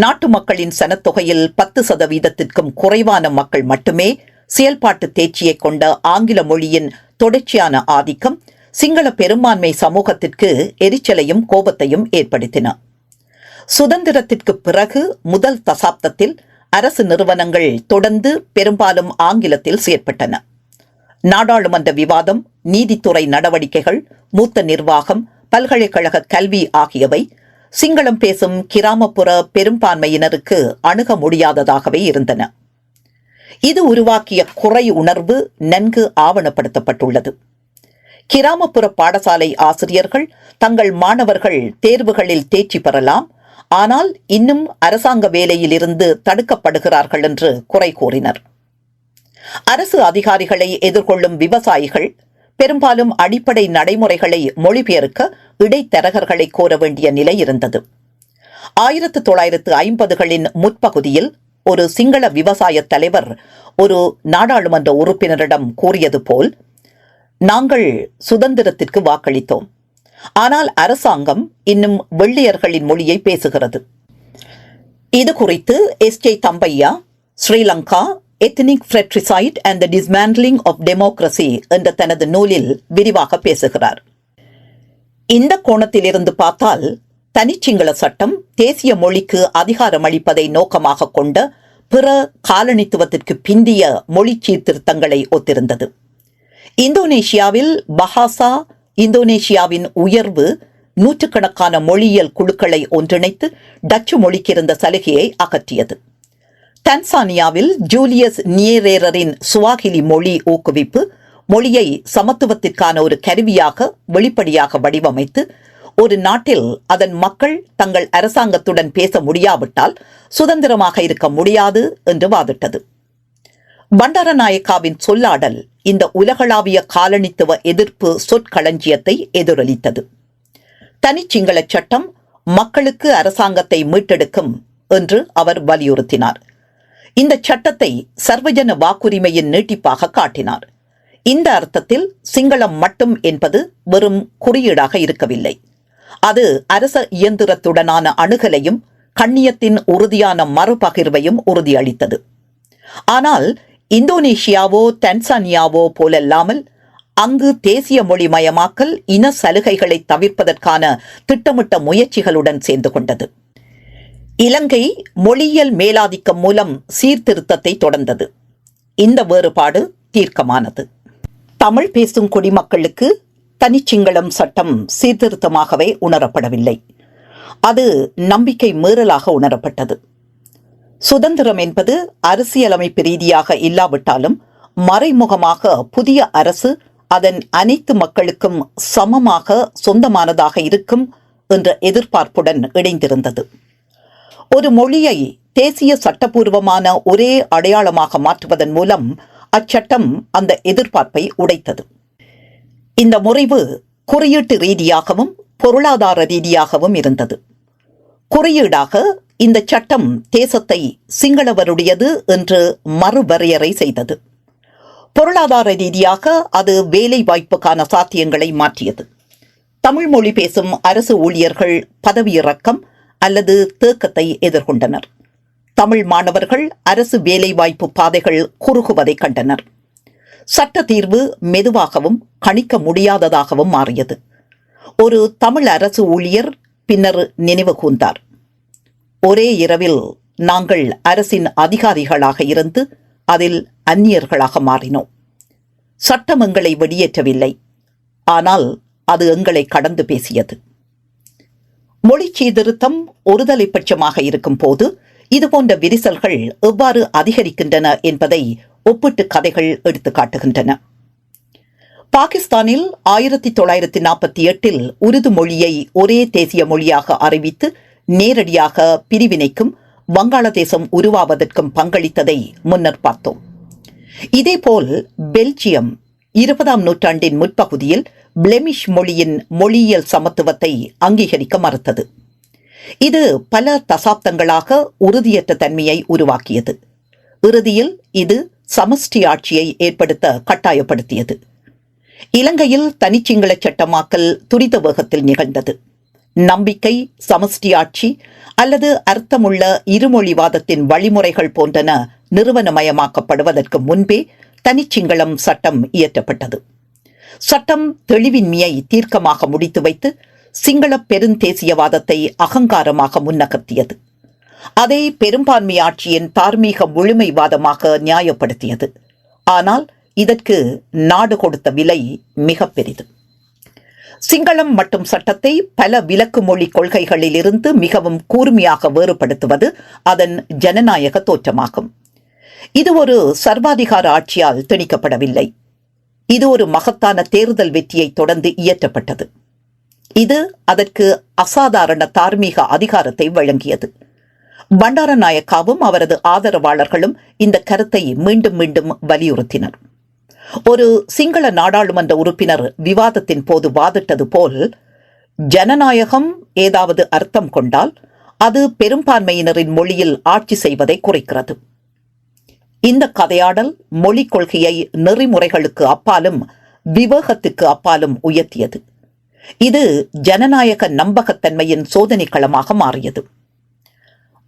நாட்டு மக்களின் சனத்தொகையில் 10% குறைவான மக்கள் மட்டுமே செயல்பாட்டு தேர்ச்சியை கொண்ட ஆங்கில மொழியின் தொடர்ச்சியான ஆதிக்கம் சிங்கள பெரும்பான்மை சமூகத்திற்கு எரிச்சலையும் கோபத்தையும் ஏற்படுத்தின. சுதந்திரத்திற்கு பிறகு முதல் தசாப்தத்தில் அரசு நிறுவனங்கள் தொடர்ந்து பெரும்பாலும் ஆங்கிலத்தில் செயற்பட்டன. நாடாளுமன்ற விவாதம், நீதித்துறை நடவடிக்கைகள், மூத்த நிர்வாகம், பல்கலைக்கழக கல்வி ஆகியவை சிங்களம் பேசும் கிராமப்புற பெரும்பான்மையினருக்கு அணுக முடியாததாகவே இருந்தன. இது உருவாக்கிய குறை உணர்வு நன்கு ஆவணப்படுத்தப்பட்டுள்ளது. கிராமப்புற பாடசாலை ஆசிரியர்கள் தங்கள் மாணவர்கள் தேர்வுகளில் தேர்ச்சி பெறலாம், ஆனால் இன்னும் அரசாங்க வேலையில் இருந்து தடுக்கப்படுகிறார்கள் என்று குறை கூறினர். அரசு அதிகாரிகளை எதிர்கொள்ளும் விவசாயிகள் பெரும்பாலும் அடிப்படை நடைமுறைகளை மொழிபெயர்க்க இடைத்தரகர்களை கோர வேண்டிய நிலை இருந்தது. 1950களின் முற்பகுதியில் ஒரு சிங்கள விவசாய தலைவர் ஒரு நாடாளுமன்ற உறுப்பினரிடம் கூறியது போல், நாங்கள் சுதந்திரத்திற்கு வாக்களித்தோம், ஆனால் அரசாங்கம் இன்னும் வெள்ளையர்களின் மொழியை பேசுகிறது. இது குறித்து S J. Tambiah Sri Lanka ethnic fratricide and the dismantling of democracy என்ற தனது நூலில் விரிவாக பேசுகிறார். இந்த கோணத்திலிருந்து பார்த்தால் தனிச்சிங்கள சட்டம் தேசிய மொழிக்கு அதிகாரம் அளிப்பதை நோக்கமாக கொண்ட பிற காலனித்துவத்திற்கு பிந்திய மொழி சீர்திருத்தங்களை ஒத்திருந்தது. இந்தோனேஷியாவில் பஹாசா இந்தோனேஷியாவின் உயர்வு நூற்றுக்கணக்கான மொழியியல் குழுக்களை ஒன்றிணைத்து டச்சு மொழிக்கு இருந்த சலுகையை அகற்றியது. டான்சானியாவில் ஜூலியஸ் நியரேரரின் சுவாகிலி மொழி ஊக்குவிப்பு மொழியை சமத்துவத்திற்கான ஒரு கருவியாக வெளிப்படையாக வடிவமைத்து ஒரு நாட்டில் அதன் மக்கள் தங்கள் அரசாங்கத்துடன் பேச முடியாவிட்டால் சுதந்திரமாக இருக்க முடியாது என்று வாதிட்டது. பண்டாரநாயக்காவின் சொல்லாடல் இந்த உலகளாவிய காலனித்துவ எதிர்ப்பு சொற்களஞ்சியத்தை எதிரொலித்தது. தனிச்சிங்கள சட்டம் மக்களுக்கு அரசாங்கத்தை மீட்டெடுக்கும் என்று அவர் வலியுறுத்தினார். இந்த சட்டத்தை சர்வஜன வாக்குரிமையின் நீட்டிப்பாக காட்டினார். இந்த அர்த்தத்தில் சிங்களம் மட்டும் என்பது வெறும் குறியீடாக இருக்கவில்லை. அது அரச இயந்திரத்துடனான அணுகலையும் கண்ணியத்தின் உறுதியான மறுபகிர்வையும் உறுதியளித்தது. ஆனால் இந்தோனேஷியாவோ டான்சானியாவோ போலல்லாமல் அங்கு தேசிய மொழிமயமாக்கல் இன சலுகைகளை தவிர்ப்பதற்கான திட்டமிட்ட முயற்சிகளுடன் சேர்ந்து கொண்டது. இலங்கை மொழியியல் மேலாதிக்கம் மூலம் சீர்திருத்தத்தை தொடர்ந்தது. இந்த வேறுபாடு தீர்க்கமானது. தமிழ் பேசும் குடிமக்களுக்கு தனிச்சிங்களம் சட்டம் சீர்திருத்தமாகவே உணரப்படவில்லை. அது நம்பிக்கை மீறலாக உணரப்பட்டது. சுதந்திரம் என்பது அரசியலமைப்பு ரீதியாக இல்லாவிட்டாலும் மறைமுகமாக புதிய அரசு அதன் அனைத்து மக்களுக்கும் சமமாக சொந்தமானதாக இருக்கும் என்ற எதிர்பார்ப்புடன் இணைந்திருந்தது. ஒரு மொழியை தேசிய சட்டபூர்வமான ஒரே அடையாளமாக மாற்றுவதன் மூலம் அச்சட்டம் அந்த எதிர்பார்ப்பை உடைத்தது. இந்த முறிவு குறியீட்டு ரீதியாகவும் பொருளாதார ரீதியாகவும் இருந்தது. குறியீடாக இந்த சட்டம் தேசத்தை சிங்களவருடையது என்று மறுவரையறை செய்தது. பொருளாதார ரீதியாக அது வேலை வாய்ப்புக்கான சாத்தியங்களை மாற்றியது. தமிழ் மொழி பேசும் அரசு ஊழியர்கள் பதவியிறக்கம் அல்லது தேக்கத்தை எதிர்கொண்டனர். தமிழ் மாணவர்கள் அரசு வேலைவாய்ப்பு பாதைகள் குறுகுவதை கண்டனர். சட்ட தீர்வு மெதுவாகவும் கணிக்க முடியாததாகவும் மாறியது. ஒரு தமிழ் அரசு ஊழியர் பின்னர் நினைவு கூர்ந்தார். ஒரே இரவில் நாங்கள் அரசின் அதிகாரிகளாக இருந்து அதில் அந்நியர்களாக மாறினோம். சட்டம் எங்களை வெளியேற்றவில்லை, ஆனால் அது எங்களை கடந்து பேசியது. மொழி சீர்திருத்தம் ஒருதலை பட்சமாக இருக்கும் போது இதுபோன்ற விரிசல்கள் எவ்வாறு அதிகரிக்கின்றன என்பதை ஒப்பிட்டு கதைகள் எடுத்து காட்டுகின்றன. பாகிஸ்தானில் 1948 உருது மொழியை ஒரே தேசிய மொழியாக அறிவித்து நேரடியாக பிரிவினைக்கும் வங்காளதேசம் உருவாவதற்கும் பங்களித்ததை முன்னர் பார்த்தோம். இதேபோல் பெல்ஜியம் 20ஆம் நூற்றாண்டின் முற்பகுதியில் பிளெமிஷ் மொழியின் மொழியியல் சமத்துவத்தை அங்கீகரிக்க மறுத்தது. இது பல தசாப்தங்களாக உறுதியற்ற தன்மையை உருவாக்கியது. இறுதியில் இது சமஷ்டி ஆட்சியை ஏற்படுத்த கட்டாயப்படுத்தியது. இலங்கையில் தனிச்சிங்கள சட்டமாக்கல் துரித வேகத்தில் நிகழ்ந்தது. நம்பிக்கை, சமஷ்டி ஆட்சி அல்லது அர்த்தமுள்ள இருமொழிவாதத்தின் வழிமுறைகள் போன்றன நிறுவனமயமாக்கப்படுவதற்கு முன்பே தனிச்சிங்களம் சட்டம் இயற்றப்பட்டது. சட்டம் தெளிவின்மையை தீர்க்கமாக முடித்து வைத்து சிங்கள பெருந்தேசியவாதத்தை அகங்காரமாக முன்னகர்த்தியது. அதை பெரும்பான்மை ஆட்சியின் தார்மீக முழுமைவாதமாக நியாயப்படுத்தியது. ஆனால் இதற்கு நாடு கொடுத்த விலை மிக பெரிது. சிங்களம் மற்றும் சட்டத்தை பல விலக்கு மொழி கொள்கைகளில் இருந்து மிகவும் கூர்மையாக வேறுபடுத்துவது அதன் ஜனநாயக தோற்றமாகும். இது ஒரு சர்வாதிகார ஆட்சியால் திணிக்கப்படவில்லை. இது ஒரு மகத்தான தேர்தல் வெற்றியை தொடர்ந்து இயற்றப்பட்டது. இது அதற்கு அசாதாரண தார்மீக அதிகாரத்தை வழங்கியது. பண்டாரநாயக்காவும் அவரது ஆதரவாளர்களும் இந்த கருத்தை மீண்டும் மீண்டும் வலியுறுத்தினர். ஒரு சிங்கள நாடாளுமன்ற உறுப்பினர் விவாதத்தின் போது வாதிட்டது போல், ஜனநாயகம் ஏதாவது அர்த்தம் கொண்டால் அது பெரும்பான்மையினரின் மொழியில் ஆட்சி செய்வதை குறைக்கிறது. இந்த கதையாடல் மொழிக் கொள்கையை நெறிமுறைகளுக்கு அப்பாலும் விவேகத்துக்கு அப்பாலும் உயர்த்தியது. இது ஜனநாயக நம்பகத்தன்மையின் சோதனை களமாக மாறியது.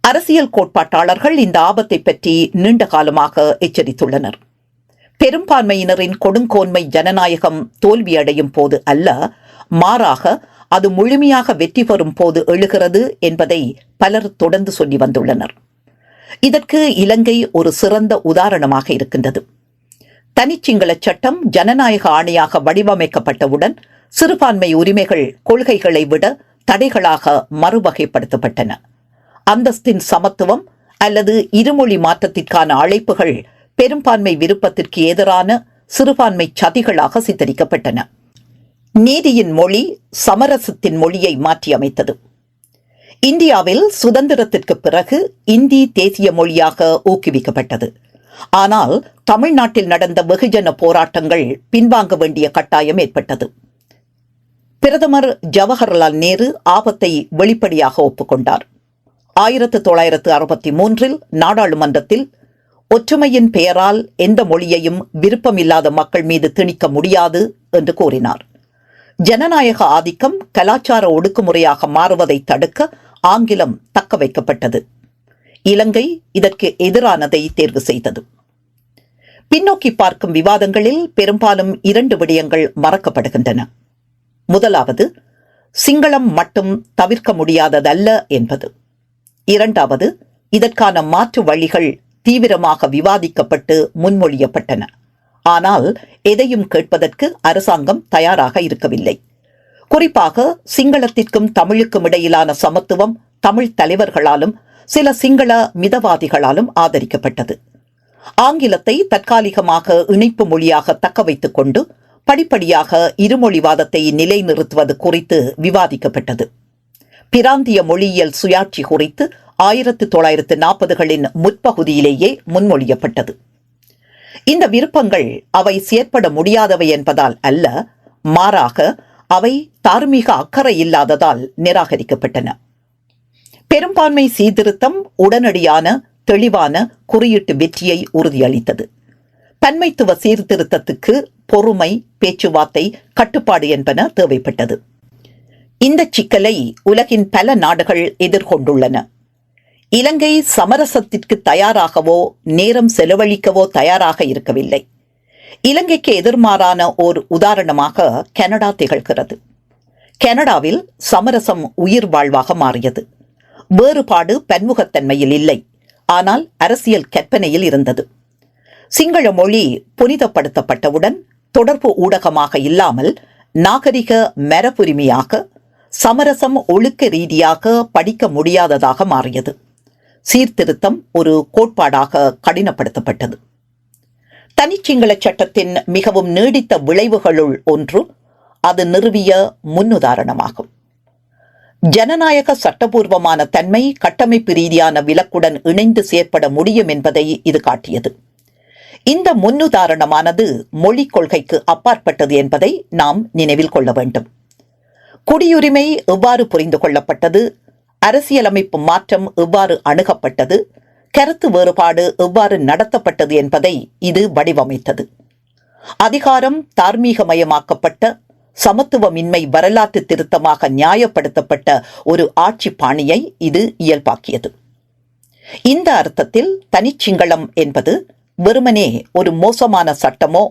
அரசியல் கோட்பாட்டாளர்கள் இந்த ஆபத்தை பற்றி நீண்ட காலமாக எச்சரித்துள்ளனர். பெரும்பான்மையினரின் கொடுங்கோன்மை ஜனநாயகம் தோல்வியடையும் போது அல்ல, மாறாக அது முழுமையாக வெற்றி பெறும் போது எழுகிறது என்பதை பலர் தொடர்ந்து சொல்லி வந்துள்ளனர். இதற்கு இலங்கை ஒரு சிறந்த உதாரணமாக இருக்கின்றது. தனிச்சிங்கள சட்டம் ஜனநாயக ஆணையாக வடிவமைக்கப்பட்டவுடன் சிறுபான்மை உரிமைகள் கொள்கைகளை விட தடைகளாக மறுவகைப்படுத்தப்பட்டன. அந்தஸ்தின் சமத்துவம் அல்லது இருமொழி மாற்றத்திற்கான அழைப்புகள் பெரும்பான்மை விருப்பத்திற்கு எதிரான சிறுபான்மை சதிகளாக சித்தரிக்கப்பட்டன. நீதியின் மொழி சமரசத்தின் மொழியை மாற்றியமைத்தது. இந்தியாவில் சுதந்திரத்திற்கு பிறகு இந்தி தேசிய மொழியாக ஊக்குவிக்கப்பட்டது. ஆனால் தமிழ்நாட்டில் நடந்த வெகுஜன போராட்டங்கள் பின்வாங்க வேண்டிய கட்டாயம் ஏற்பட்டது. பிரதமர் ஜவஹர்லால் நேரு ஆபத்தை வெளிப்படையாக ஒப்புக்கொண்டார். 1963 நாடாளுமன்றத்தில் ஒற்றுமையின் பெயரால் எந்த மொழியையும் விருப்பமில்லாத மக்கள் மீது திணிக்க முடியாது என்று கூறினார். ஜனநாயக ஆதிக்கம் கலாச்சார ஒடுக்குமுறையாக மாறுவதை தடுக்க ஆங்கிலம் தக்க வைக்கப்பட்டது. இலங்கை இதற்கு எதிரானதை தேர்வு செய்தது. பின்னோக்கி பார்க்கும் விவாதங்களில் பெரும்பாலும் 2 விடயங்கள் மறக்கப்படுகின்றன. முதலாவது, சிங்களம் மட்டும் தவிர்க்க முடியாததல்ல என்பது. இரண்டாவது, இதற்கான மாற்று வழிகள் தீவிரமாக விவாதிக்கப்பட்டு முன்மொழியப்பட்டன. ஆனால் எதையும் கேட்பதற்கு அரசாங்கம் தயாராக இருக்கவில்லை. குறிப்பாக சிங்களத்திற்கும் தமிழுக்கும் இடையிலான சமத்துவம் தமிழ் தலைவர்களாலும் சில சிங்கள மிதவாதிகளாலும் ஆதரிக்கப்பட்டது. ஆங்கிலத்தை தற்காலிகமாக இணைப்பு மொழியாக தக்க வைத்துக் கொண்டு படிப்படியாக இருமொழிவாதத்தை நிலைநிறுத்துவது குறித்து விவாதிக்கப்பட்டது. பிராந்திய மொழியியல் சுயாட்சி குறித்து 1940களின் முற்பகுதியிலேயே முன்மொழியப்பட்டது. இந்த விருப்பங்கள் அவை செயற்பட முடியாதவை என்பதால் அல்ல, மாறாக அவை தார்மீக அக்கறை இல்லாததால் நிராகரிக்கப்பட்டன. பெரும்பான்மை சீர்திருத்தம் உடனடியான தெளிவான குறியீட்டு வெற்றியை உறுதியளித்தது. பன்மைத்துவ சீர்திருத்தத்துக்கு பொறுமை, பேச்சுவார்த்தை, கட்டுப்பாடு என்பன தேவைப்பட்டது. இந்த சிக்கலை உலகின் பல நாடுகள் எதிர்கொண்டுள்ளன. இலங்கை சமரசத்திற்கு தயாராகவோ நேரம் செலவழிக்கவோ தயாராக இருக்கவில்லை. இலங்கைக்கு எதிர்மாறான ஓர் உதாரணமாக கனடா திகழ்கிறது. கனடாவில் சமரசம் உயிர் வாழ்வாக மாறியது. வேறுபாடு பன்முகத்தன்மையில் இல்லை, ஆனால் அரசியல் கற்பனையில் இருந்தது. சிங்கள மொழி புனிதப்படுத்தப்பட்டவுடன் தொடர்பு ஊடகமாக இல்லாமல் நாகரிக மரபுரிமையாக சமரசம் ஒழுக்க ரீதியாக படிக்க முடியாததாக மாறியது. சீர்திருத்தம் ஒரு கோட்பாடாக கடினப்படுத்தப்பட்டது. தனிச்சிங்கள சட்டத்தின் மிகவும் நீடித்த விளைவுகளுள் ஒன்று அது நிறுவிய முன்னுதாரணமாகும். ஜனநாயக சட்டபூர்வமான தன்மை கட்டமைப்பு ரீதியான விலக்குடன் இணைந்து செயற்பட முடியும் என்பதை இது காட்டியது. இந்த முன்னுதாரணமானது மொழிக் கொள்கைக்கு அப்பாற்பட்டது என்பதை நாம் நினைவில் கொள்ள வேண்டும். குடியுரிமை எவ்வாறு புரிந்து கொள்ளப்பட்டது, அரசியலமைப்பு மாற்றம் எவ்வாறு அணுகப்பட்டது, கருத்து வேறுபாடு எவ்வாறு நடத்தப்பட்டது என்பதை இது வடிவமைத்தது. அதிகாரம் தார்மீகமயமாக்கப்பட்ட, சமத்துவமின்மை வரலாற்று திருத்தமாக நியாயப்படுத்தப்பட்ட ஒரு ஆட்சி பாணியை இது இயல்பாக்கியது. இந்த அர்த்தத்தில் தனிச்சிங்களம் என்பது வெறுமனே ஒரு மோசமான சட்டமோ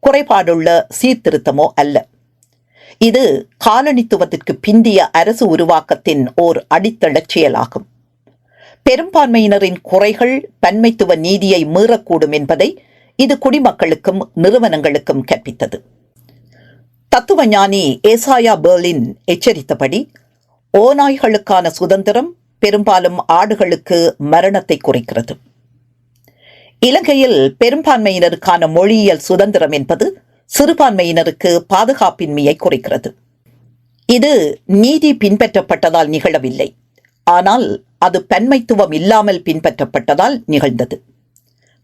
குறைபாடுள்ள சீர்திருத்தமோ அல்ல. இது காலனித்துவத்திற்கு பிந்திய அரசு உருவாக்கத்தின் ஓர் அடித்தளச் செயலாகும். பெரும்பான்மையினரின் குறைகள் பன்மைத்துவ நீதியை மீறக்கூடும் என்பதை இது குடிமக்களுக்கும் நிறுவனங்களுக்கும் கற்பித்தது. தத்துவஞானி ஏசாயா பெர்லின் எச்சரித்தபடி, ஓநாய்களுக்கான சுதந்திரம் பெரும்பாலும் ஆடுகளுக்கு மரணத்தை குறிக்கிறது. இலங்கையில் பெரும்பான்மையினருக்கான மொழியியல் சுதந்திரம் என்பது சிறுபான்மையினருக்கு பாதுகாப்பின்மையை குறிக்கிறது. இது நீதி பின்பற்றப்பட்டதால் நிகழவில்லை, ஆனால் அது பன்மைத்துவம் இல்லாமல் பின்பற்றப்பட்டதால் நிகழ்ந்தது.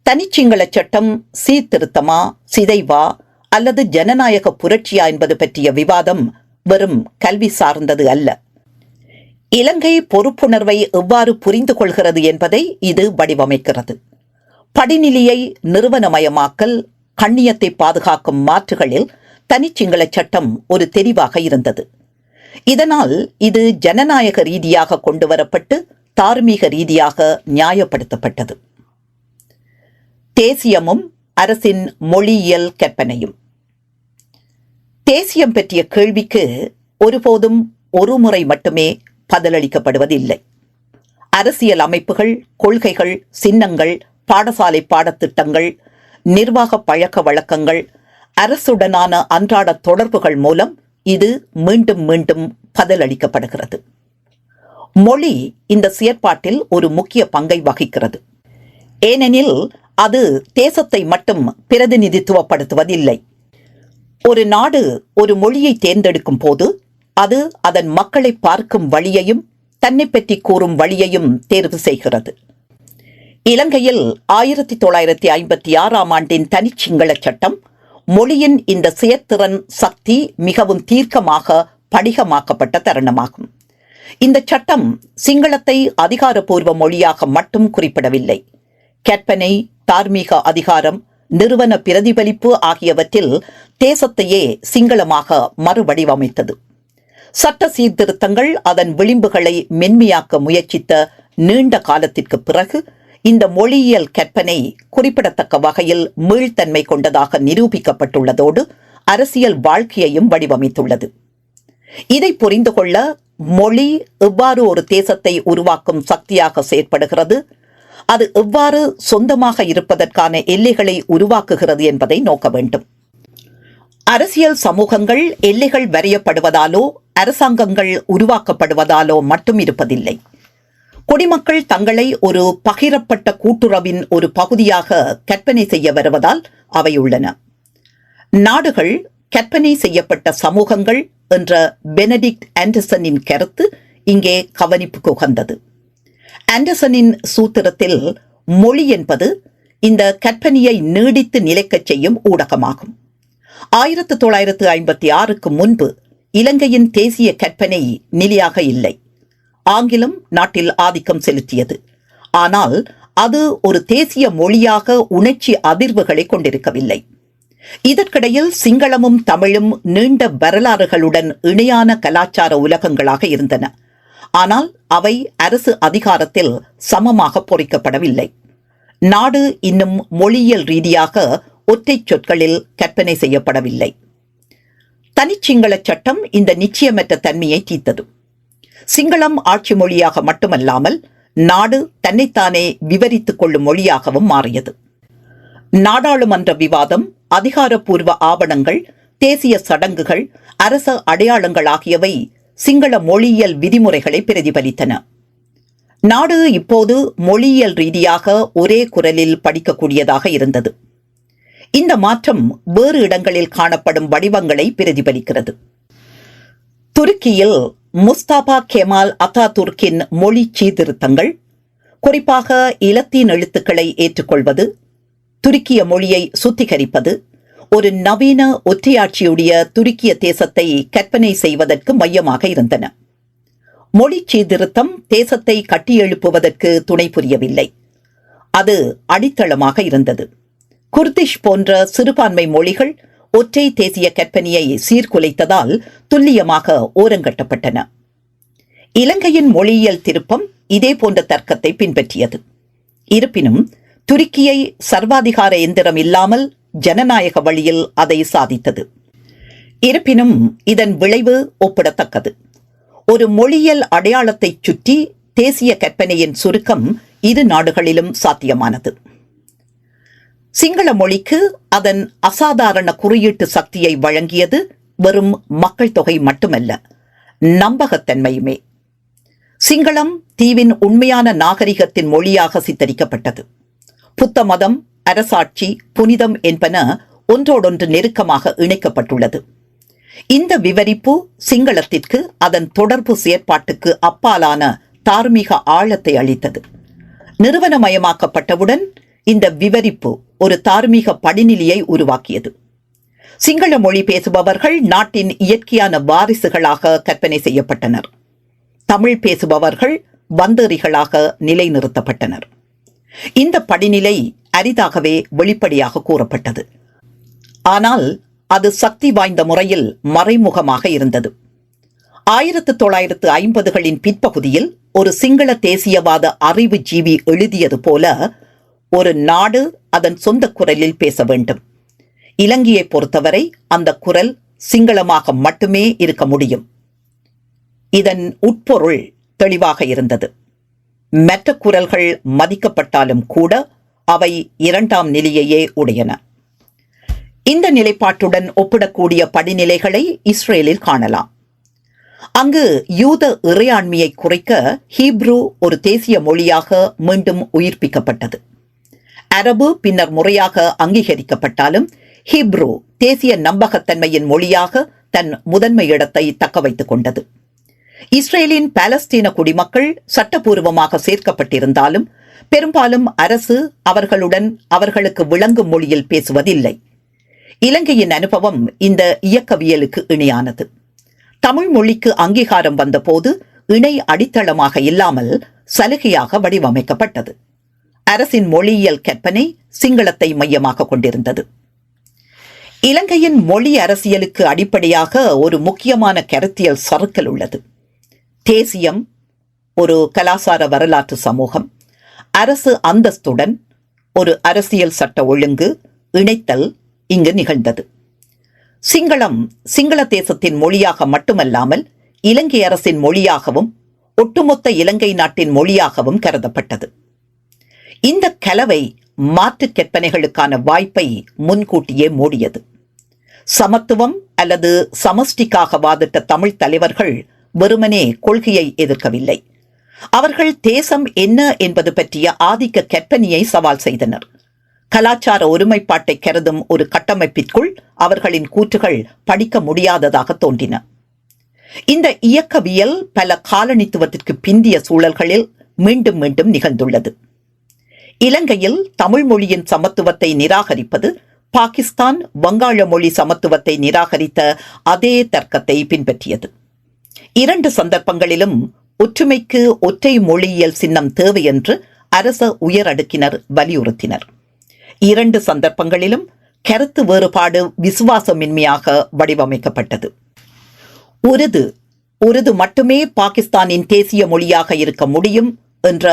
தனிச்சிங்கள சட்டம் சீர்திருத்தமா, சிதைவா அல்லது ஜனநாயக புரட்சியா என்பது பற்றிய விவாதம் வெறும் கல்வி சார்ந்தது அல்ல. இலங்கை பொறுப்புணர்வை எவ்வாறு புரிந்து கொள்கிறது என்பதை இது வடிவமைக்கிறது. படிநிலையை நிறுவனமயமாக்கல், கண்ணியத்தை பாதுகாக்கும் மாற்றுகளில் தனிச்சிங்கள சட்டம் ஒரு தெரிவாக இருந்தது. இதனால் இது ஜனநாயக ரீதியாக கொண்டுவரப்பட்டு தார்மீக ரீதியாக நியாயப்படுத்தப்பட்டது. தேசியமும் அரசின் மொழியியல் கற்பனையும். தேசியம் பற்றிய கேள்விக்கு ஒருபோதும் ஒரு முறை மட்டுமே பதிலளிக்கப்படுவதில்லை. அரசியல் அமைப்புகள், கொள்கைகள், சின்னங்கள், பாடசாலை பாடத்திட்டங்கள், நிர்வாக பழக்க வழக்கங்கள், அரசுடனான அன்றாட தொடர்புகள் மூலம் இது மீண்டும் மீண்டும் பதிலளிக்கப்படுகிறது. மொழி இந்த செயற்பாட்டில் ஒரு முக்கிய பங்கை வகிக்கிறது. ஏனெனில் அது தேசத்தை மட்டும் பிரதிநிதித்துவப்படுத்துவதில்லை. ஒரு நாடு ஒரு மொழியை தேர்ந்தெடுக்கும் போது அது அதன் மக்களை பார்க்கும் வழியையும் தன்னை பற்றி கூறும் வழியையும் தேர்வு செய்கிறது. இலங்கையில் 1956 ஆண்டின் தனிச்சிங்கள சட்டம் மொழியின் இந்த செயற்திறன் சக்தி மிகவும் தீர்க்கமாக படிகமாக்கப்பட்ட தருணமாகும். இந்த சட்டம் சிங்களத்தை அதிகாரப்பூர்வ மொழியாக மட்டும் குறிப்பிடவில்லை. கற்பனை, தார்மீக அதிகாரம், நிறுவன பிரதிபலிப்பு ஆகியவற்றில் தேசத்தையே சிங்களமாக மறுவடிவமைத்தது. சட்ட சீர்திருத்தங்கள் அதன் விளிம்புகளை மென்மையாக்க முயற்சித்த நீண்ட காலத்திற்கு பிறகு இந்த மொழியியல் கற்பனை குறிப்பிடத்தக்க வகையில் மீள்தன்மை கொண்டதாக நிரூபிக்கப்பட்டுள்ளதோடு அரசியல் வாழ்க்கையையும் வடிவமைத்துள்ளது. இதை புரிந்து கொள்ள மொழி எவ்வாறு ஒரு தேசத்தை உருவாக்கும் சக்தியாக செயற்படுகிறது, அது எவ்வாறு சொந்தமாக இருப்பதற்கான எல்லைகளை உருவாக்குகிறது என்பதை நோக்க வேண்டும். அரசியல் சமூகங்கள் எல்லைகள் வரையப்படுவதாலோ அரசாங்கங்கள் உருவாக்கப்படுவதாலோ மட்டும் இருப்பதில்லை. குடிமக்கள் தங்களை ஒரு பகிரப்பட்ட கூட்டுறவின் ஒரு பகுதியாக கற்பனை செய்ய வருவதால் அவை உள்ளன. நாடுகள் கற்பனை செய்யப்பட்ட சமூகங்கள் என்ற பெனடிக்ட் ஆண்டர்சனின் கருத்து இங்கே கவனிப்புக்கு உகந்தது. ஆண்டர்சனின் சூத்திரத்தில் மொழி என்பது இந்த கற்பனையை நீடித்து நிலைக்கச் செய்யும் ஊடகமாகும். 1956க்கு முன்பு இலங்கையின் தேசிய கற்பனை நிலையாக இல்லை. ஆங்கிலம் நாட்டில் ஆதிக்கம் செலுத்தியது. ஆனால் அது ஒரு தேசிய மொழியாக உணர்ச்சி அதிர்வுகளை கொண்டிருக்கவில்லை. இதற்கிடையில் சிங்களமும் தமிழும் நீண்ட வரலாறுகளுடன் இணையான கலாச்சார உலகங்களாக இருந்தன. ஆனால் அவை அரசு அதிகாரத்தில் சமமாக பொறிக்கப்படவில்லை. நாடு இன்னும் மொழியியல் ரீதியாக ஒற்றை சொற்களில் கற்பனை செய்யப்படவில்லை. தனிச்சிங்கள சட்டம் இந்த நிச்சயமற்ற தன்மையை தீர்த்தது. சிங்களம் ஆட்சி மொழியாக மட்டுமல்லாமல் நாடு தன்னைத்தானே விவரித்துக் கொள்ளும் மொழியாகவும் மாறியது. நாடாளுமன்ற விவாதம், அதிகாரப்பூர்வ ஆவணங்கள், தேசிய சடங்குகள், அரச அடையாளங்கள் ஆகியவை சிங்கள மொழியியல் விதிமுறைகளை பிரதிபலித்தன. நாடு இப்போது மொழியியல் ரீதியாக ஒரே குரலில் படிக்கக்கூடியதாக இருந்தது. இந்த மாற்றம் வேறு இடங்களில் காணப்படும் வடிவங்களை பிரதிபலிக்கிறது. துருக்கியில் முஸ்தாபா கெமால் அத்தாதுர்க்கின் மொழி சீர்திருத்தங்கள், குறிப்பாக இலத்தீன் எழுத்துக்களை ஏற்றுக்கொள்வது, துருக்கிய மொழியை சுத்திகரிப்பது, ஒரு நவீன ஒற்றையாட்சியுடைய துருக்கிய தேசத்தை கற்பனை செய்வதற்கு மையமாக இருந்தன. மொழி சீர்திருத்தம் தேசத்தை கட்டியெழுப்புவதற்கு துணை புரியவில்லை. அது அடித்தளமாக இருந்தது. குர்திஷ் போன்ற சிறுபான்மை மொழிகள் ஒற்றை தேசிய கற்பனையை சீர்குலைத்ததால் துல்லியமாக ஓரங்கட்டப்பட்டன. இலங்கையின் மொழியியல் திருப்பம் இதே போன்ற தர்க்கத்தை பின்பற்றியது. இருப்பினும் துருக்கியை சர்வாதிகார எந்திரம் இல்லாமல் ஜனநாயக வழியில் அதை சாதித்தது. இருப்பினும் இதன் விளைவு ஒப்பிடத்தக்கது. ஒரு மொழியியல் அடையாளத்தை சுற்றி தேசிய கற்பனையின் சுருக்கம் இரு நாடுகளிலும் சாத்தியமானது. சிங்கள மொழிக்கு அதன் அசாதாரண குறியீட்டு சக்தியை வழங்கியது வெறும் மக்கள் தொகை மட்டுமல்ல, நம்பகத்தன்மையுமே. சிங்களம் தீவின் உண்மையான நாகரிகத்தின் மொழியாக சித்தரிக்கப்பட்டது. புத்த மதம், அரசாட்சி, புனிதம் என்பன ஒன்றோடொன்று நெருக்கமாக இணைக்கப்பட்டுள்ளது. இந்த விவரிப்பு சிங்களத்திற்கு அதன் தொடர்பு செயற்பாட்டுக்கு அப்பாலான தார்மீக ஆழத்தை அளித்தது. நிறுவனமயமாக்கப்பட்டவுடன் இந்த விவரிப்பு ஒரு தார்மீக படிநிலையை உருவாக்கியது. சிங்கள மொழி பேசுபவர்கள் நாட்டின் இயற்கையான வாரிசுகளாக கற்பனை செய்யப்பட்டனர். தமிழ் பேசுபவர்கள் வந்தேறிகளாக நிலைநிறுத்தப்பட்டனர். இந்த படிநிலை அரிதாகவே வெளிப்படையாக கூறப்பட்டது. ஆனால் அது சக்தி வாய்ந்த முறையில் மறைமுகமாக இருந்தது. 1950களின் பிற்பகுதியில் ஒரு சிங்கள தேசியவாத அறிவு ஜீவி எழுதியது போல, ஒரு நாடு அதன் சொந்த குரலில் பேச வேண்டும். இலங்கையை பொறுத்தவரை அந்த குரல் சிங்களமாக மட்டுமே இருக்க முடியும். இதன் உட்பொருள் தெளிவாக இருந்தது. மற்ற குரல்கள் மதிக்கப்பட்டாலும் கூட அவை இரண்டாம் நிலையையே உடையன. இந்த நிலைப்பாட்டுடன் ஒப்பிடக்கூடிய படிநிலைகளை இஸ்ரேலில் காணலாம். அங்கு யூத இறையாண்மையை குறைக்க ஹீப்ரு ஒரு தேசிய மொழியாக மீண்டும் உயிர்ப்பிக்கப்பட்டது. அரபு பின்னர் முறையாக அங்கீகரிக்கப்பட்டாலும் ஹீப்ரு தேசிய நம்பகத்தன்மையின் மொழியாக தன் முதன்மை இடத்தை தக்க வைத்துக் கொண்டது. இஸ்ரேலின் பாலஸ்தீன குடிமக்கள் சட்டப்பூர்வமாக சேர்க்கப்பட்டிருந்தாலும் பெரும்பாலும் அரசு அவர்களுடன் அவர்களுக்கு விளங்கும் மொழியில் பேசுவதில்லை. இலங்கையின் அனுபவம் இந்த இயக்கவியலுக்கு இணையானது. தமிழ் மொழிக்கு அங்கீகாரம் வந்தபோது இணை அடித்தளமாக இல்லாமல் சலுகையாக வடிவமைக்கப்பட்டது. அரசின் மொழியியல் கற்பனை சிங்களத்தை மையமாக கொண்டிருந்தது. இலங்கையின் மொழி அரசியலுக்கு அடிப்படையாக ஒரு முக்கியமான கருத்தியல் சறுக்கல் உள்ளது. தேசியம், ஒரு கலாசார வரலாற்று சமூகம், அரசு அந்தஸ்துடன் ஒரு அரசியல் சட்ட ஒழுங்கு இணைத்தல் இங்கு நிகழ்ந்தது. சிங்களம் சிங்கள தேசத்தின் மொழியாக மட்டுமல்லாமல் இலங்கை அரசின் மொழியாகவும் ஒட்டுமொத்த இலங்கை நாட்டின் மொழியாகவும் கருதப்பட்டது. இந்த கலவை மாற்று கற்பனைகளுக்கான வாய்ப்பை முன்கூட்டியே மூடியது. சமத்துவம் அல்லது சமஷ்டிக்காக வாதிட்ட தமிழ் தலைவர்கள் வெறுமனே கொள்கையை எதிர்க்கவில்லை. அவர்கள் தேசம் என்ன என்பது பற்றிய ஆதிக்க கற்பனையை சவால் செய்தனர். கலாச்சார ஒருமைப்பாட்டை கருதும் ஒரு கட்டமைப்பிற்குள் அவர்களின் கூற்றுகள் படிக்க முடியாததாக தோன்றின. இந்த இயக்கவியல் பல காலனித்துவத்திற்கு பிந்திய சூழல்களில் மீண்டும் மீண்டும் நிகழ்ந்துள்ளது. இலங்கையில் தமிழ் மொழியின் சமத்துவத்தை நிராகரிப்பது பாகிஸ்தான் வங்காள மொழி சமத்துவத்தை நிராகரித்த அதே தர்க்கத்தை பின்பற்றியது. இரண்டு சந்தர்ப்பங்களிலும் ஒற்றுமைக்கு ஒற்றை மொழியியல் சின்னம் தேவை என்று அரச உயரடுக்கினர் வலியுறுத்தினர். இரண்டு சந்தர்ப்பங்களிலும் கருத்து வேறுபாடு விசுவாசமின்மையாக வடிவமைக்கப்பட்டது. உருது மட்டுமே பாகிஸ்தானின் தேசிய மொழியாக இருக்க முடியும் என்ற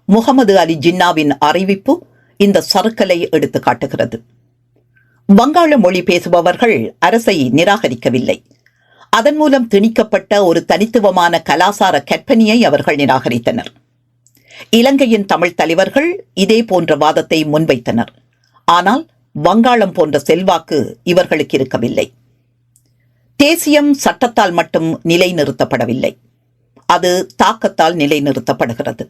முகமது அலி ஜின்னாவின் அறிவிப்பு இந்த சறுக்கலை எடுத்து காட்டுகிறது. வங்காள மொழி பேசுபவர்கள் அரசை நிராகரிக்கவில்லை. அதன் மூலம் திணிக்கப்பட்ட ஒரு தனித்துவமான கலாசார கற்பனையை அவர்கள் நிராகரித்தனர். இலங்கையின் தமிழ் தலைவர்கள் இதே போன்ற வாதத்தை முன்வைத்தனர். ஆனால் வங்காளம் போன்ற செல்வாக்கு இவர்களுக்கு இருக்கவில்லை. தேசியம் சட்டத்தால் மட்டும் நிலைநிறுத்தப்படவில்லை, அது தாக்கத்தால் நிலைநிறுத்தப்படுகிறது.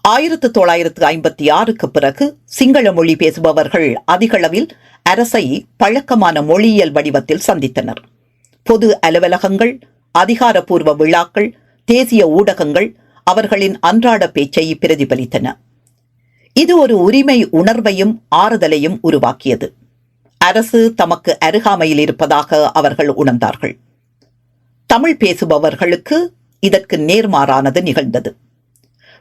1956க்கு பிறகு சிங்கள மொழி பேசுபவர்கள் அதிகளவில் அரசை பழக்கமான மொழியியல் வடிவத்தில் சந்தித்தனர். பொது அலுவலகங்கள், அதிகாரப்பூர்வ விழாக்கள், தேசிய ஊடகங்கள் அவர்களின் அன்றாட பேச்சை பிரதிபலித்தன. இது ஒரு உரிமை உணர்வையும் ஆறுதலையும் உருவாக்கியது. அரசு தமக்கு அருகாமையில் இருப்பதாக அவர்கள் உணர்ந்தார்கள். தமிழ் பேசுபவர்களுக்கு இதற்கு நேர்மாறானது நிகழ்ந்தது.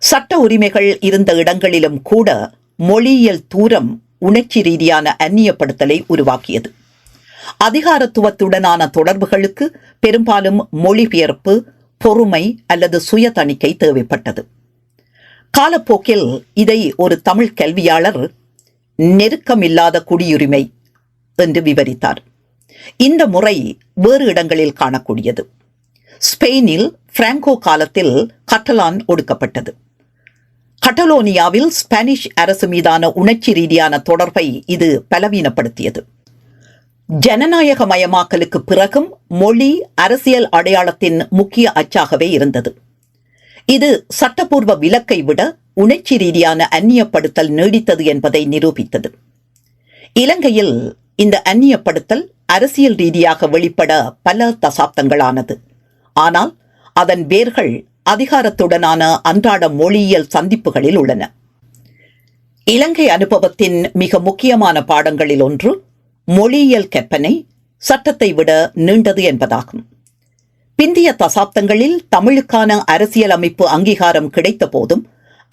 சட்ட உரிமைகள் இருந்த இடங்களிலும் கூட மொழியியல் தூரம் உணர்ச்சி ரீதியான அந்நியப்படுத்தலை உருவாக்கியது. அதிகாரத்துவத்துடனான தொடர்புகளுக்கு பெரும்பாலும் மொழிபெயர்ப்பு, பொறுமை அல்லது சுய தணிக்கை தேவைப்பட்டது. காலப்போக்கில் இதை ஒரு தமிழ் கல்வியாளர் நெருக்கமில்லாத குடியுரிமை என்று விவரித்தார். இந்த முறை வேறு இடங்களில் காணக்கூடியது. ஸ்பெயினில் பிராங்கோ காலத்தில் கட்டலான் ஒடுக்கப்பட்டது. கட்டலோனியாவில் ஸ்பானிஷ் அரசு மீதான உணர்ச்சி ரீதியான தொடர்பை இது பலவீனப்படுத்தியது. ஜனநாயகமயமாக்கலுக்கு பிறகும் மொழி அரசியல் அடையாளத்தின் முக்கிய அச்சாகவே இருந்தது. இது சட்டப்பூர்வ விலக்கை விட உணர்ச்சி ரீதியான அந்நியப்படுத்தல் நீடித்தது என்பதை நிரூபித்தது. இலங்கையில் இந்த அந்நியப்படுத்தல் அரசியல் ரீதியாக வெளிப்பட பல தசாப்தங்களானது. ஆனால் அதன் வேர்கள் அதிகாரத்துடனான அன்றாட மொழியியல் சந்திப்புகளில் உள்ளன. இலங்கை அனுபவத்தின் மிக முக்கியமான பாடங்களில் ஒன்று மொழியியல் கற்பனை சட்டத்தை விட நீண்டது என்பதாகும். பிந்திய தசாப்தங்களில் தமிழுக்கான அரசியல் அமைப்பு அங்கீகாரம் கிடைத்த போதும்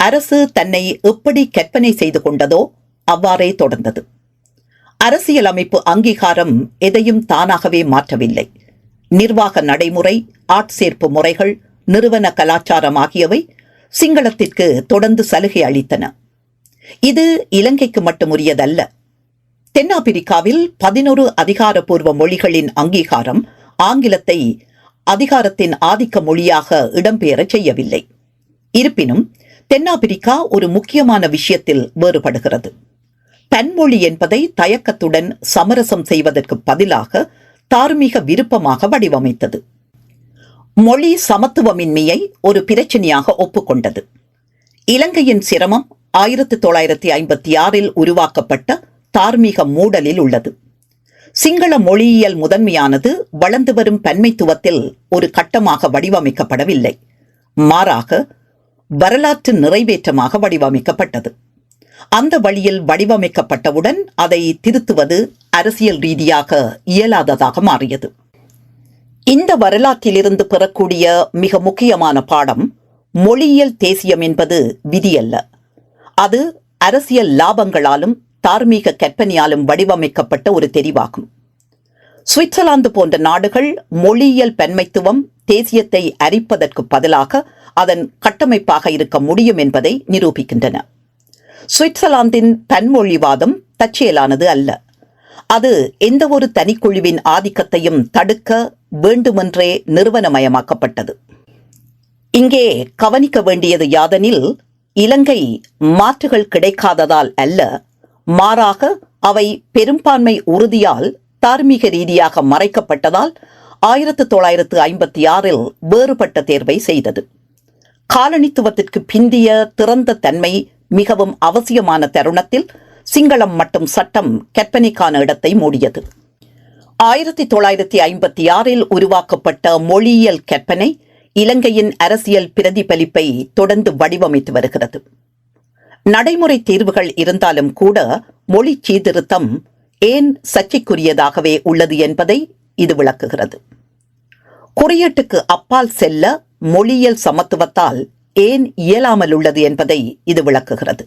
அரசு தன்னை எப்படி கற்பனை செய்து கொண்டதோ அவ்வாறே தொடர்ந்தது. அரசியல் அமைப்பு அங்கீகாரம் எதையும் தானாகவே மாற்றவில்லை. நிர்வாக நடைமுறை, ஆட்சேர்ப்பு முறைகள், நிறுவன கலாச்சாரம் ஆகியவை சிங்களத்திற்கு தொடர்ந்து சலுகை அளித்தன. இது இலங்கைக்கு மட்டும் உரியதல்ல. தென்னாப்பிரிக்காவில் 11 அதிகாரப்பூர்வ மொழிகளின் அங்கீகாரம் ஆங்கிலத்தை அதிகாரத்தின் ஆதிக்க மொழியாக இடம்பெயர செய்யவில்லை. இருப்பினும் தென்னாப்பிரிக்கா ஒரு முக்கியமான விஷயத்தில் வேறுபடுகிறது. பன்மொழி என்பதை தயக்கத்துடன் சமரசம் செய்வதற்கு பதிலாக தார்மீக விருப்பமாக வடிவமைத்தது. மொழி சமத்துவமின்மையை ஒரு பிரச்சனையாக ஒப்புக்கொண்டது. இலங்கையின் சிரமம் 1956 உருவாக்கப்பட்ட தார்மீக மூடலில் உள்ளது. சிங்கள மொழியியல் முதன்மையானது வளர்ந்து வரும் பன்மைத்துவத்தில் ஒரு கட்டமாக வடிவமைக்கப்படவில்லை. மாறாக வரலாற்று நிறைவேற்றமாக வடிவமைக்கப்பட்டது. அந்த வழியில் வடிவமைக்கப்பட்டவுடன் அதை திருத்துவது அரசியல் ரீதியாக இயலாததாக மாறியது. இந்த வரலாற்றிலிருந்து பெறக்கூடிய மிக முக்கியமான பாடம், மொழியியல் தேசியம் என்பது விதியல்ல. அது அரசியல் லாபங்களாலும் தார்மீக கற்பனையாலும் வடிவமைக்கப்பட்ட ஒரு தெரிவாகும். சுவிட்சர்லாந்து போன்ற நாடுகள் மொழியியல் பன்மைத்துவம் தேசியத்தை அரிப்பதற்கு பதிலாக அதன் கட்டமைப்பாக இருக்க முடியும் என்பதை நிரூபிக்கின்றன. சுவிட்சர்லாந்தின் பன்மொழிவாதம் தற்செயலானது அல்ல. அது எந்த ஒரு தனிக்குழுவின் ஆதிக்கத்தையும் தடுக்க வேண்டுமென்றே நிறுவனமயமாக்கப்பட்டது. இங்கே கவனிக்க வேண்டியது யாதெனில், இலங்கை மாற்றுகள் கிடைக்காததால் அல்ல, மாறாக அவை பெரும்பான்மை உறுதியால் தார்மீக ரீதியாக மறைக்கப்பட்டதால் 1956 வேறுபட்ட தேர்வை செய்தது. காலனித்துவத்திற்கு பிந்திய திறந்த தன்மை மிகவும் அவசியமான தருணத்தில் சிங்களம் மற்றும் சட்டம் கற்பனைக்கான இடத்தை மூடியது. 1956 உருவாக்கப்பட்ட மொழியியல் கற்பனை இலங்கையின் அரசியல் பிரதிபலிப்பை தொடர்ந்து வடிவமைத்து வருகிறது. நடைமுறை தீர்வுகள் இருந்தாலும் கூட மொழி சீர்திருத்தம் ஏன் சர்ச்சைக்குரியதாகவே உள்ளது என்பதை இது விளக்குகிறது. குறியீட்டுக்கு அப்பால் செல்ல மொழியியல் சமத்துவத்தால் ஏன் இயலாமல் உள்ளது என்பதை இது விளக்குகிறது.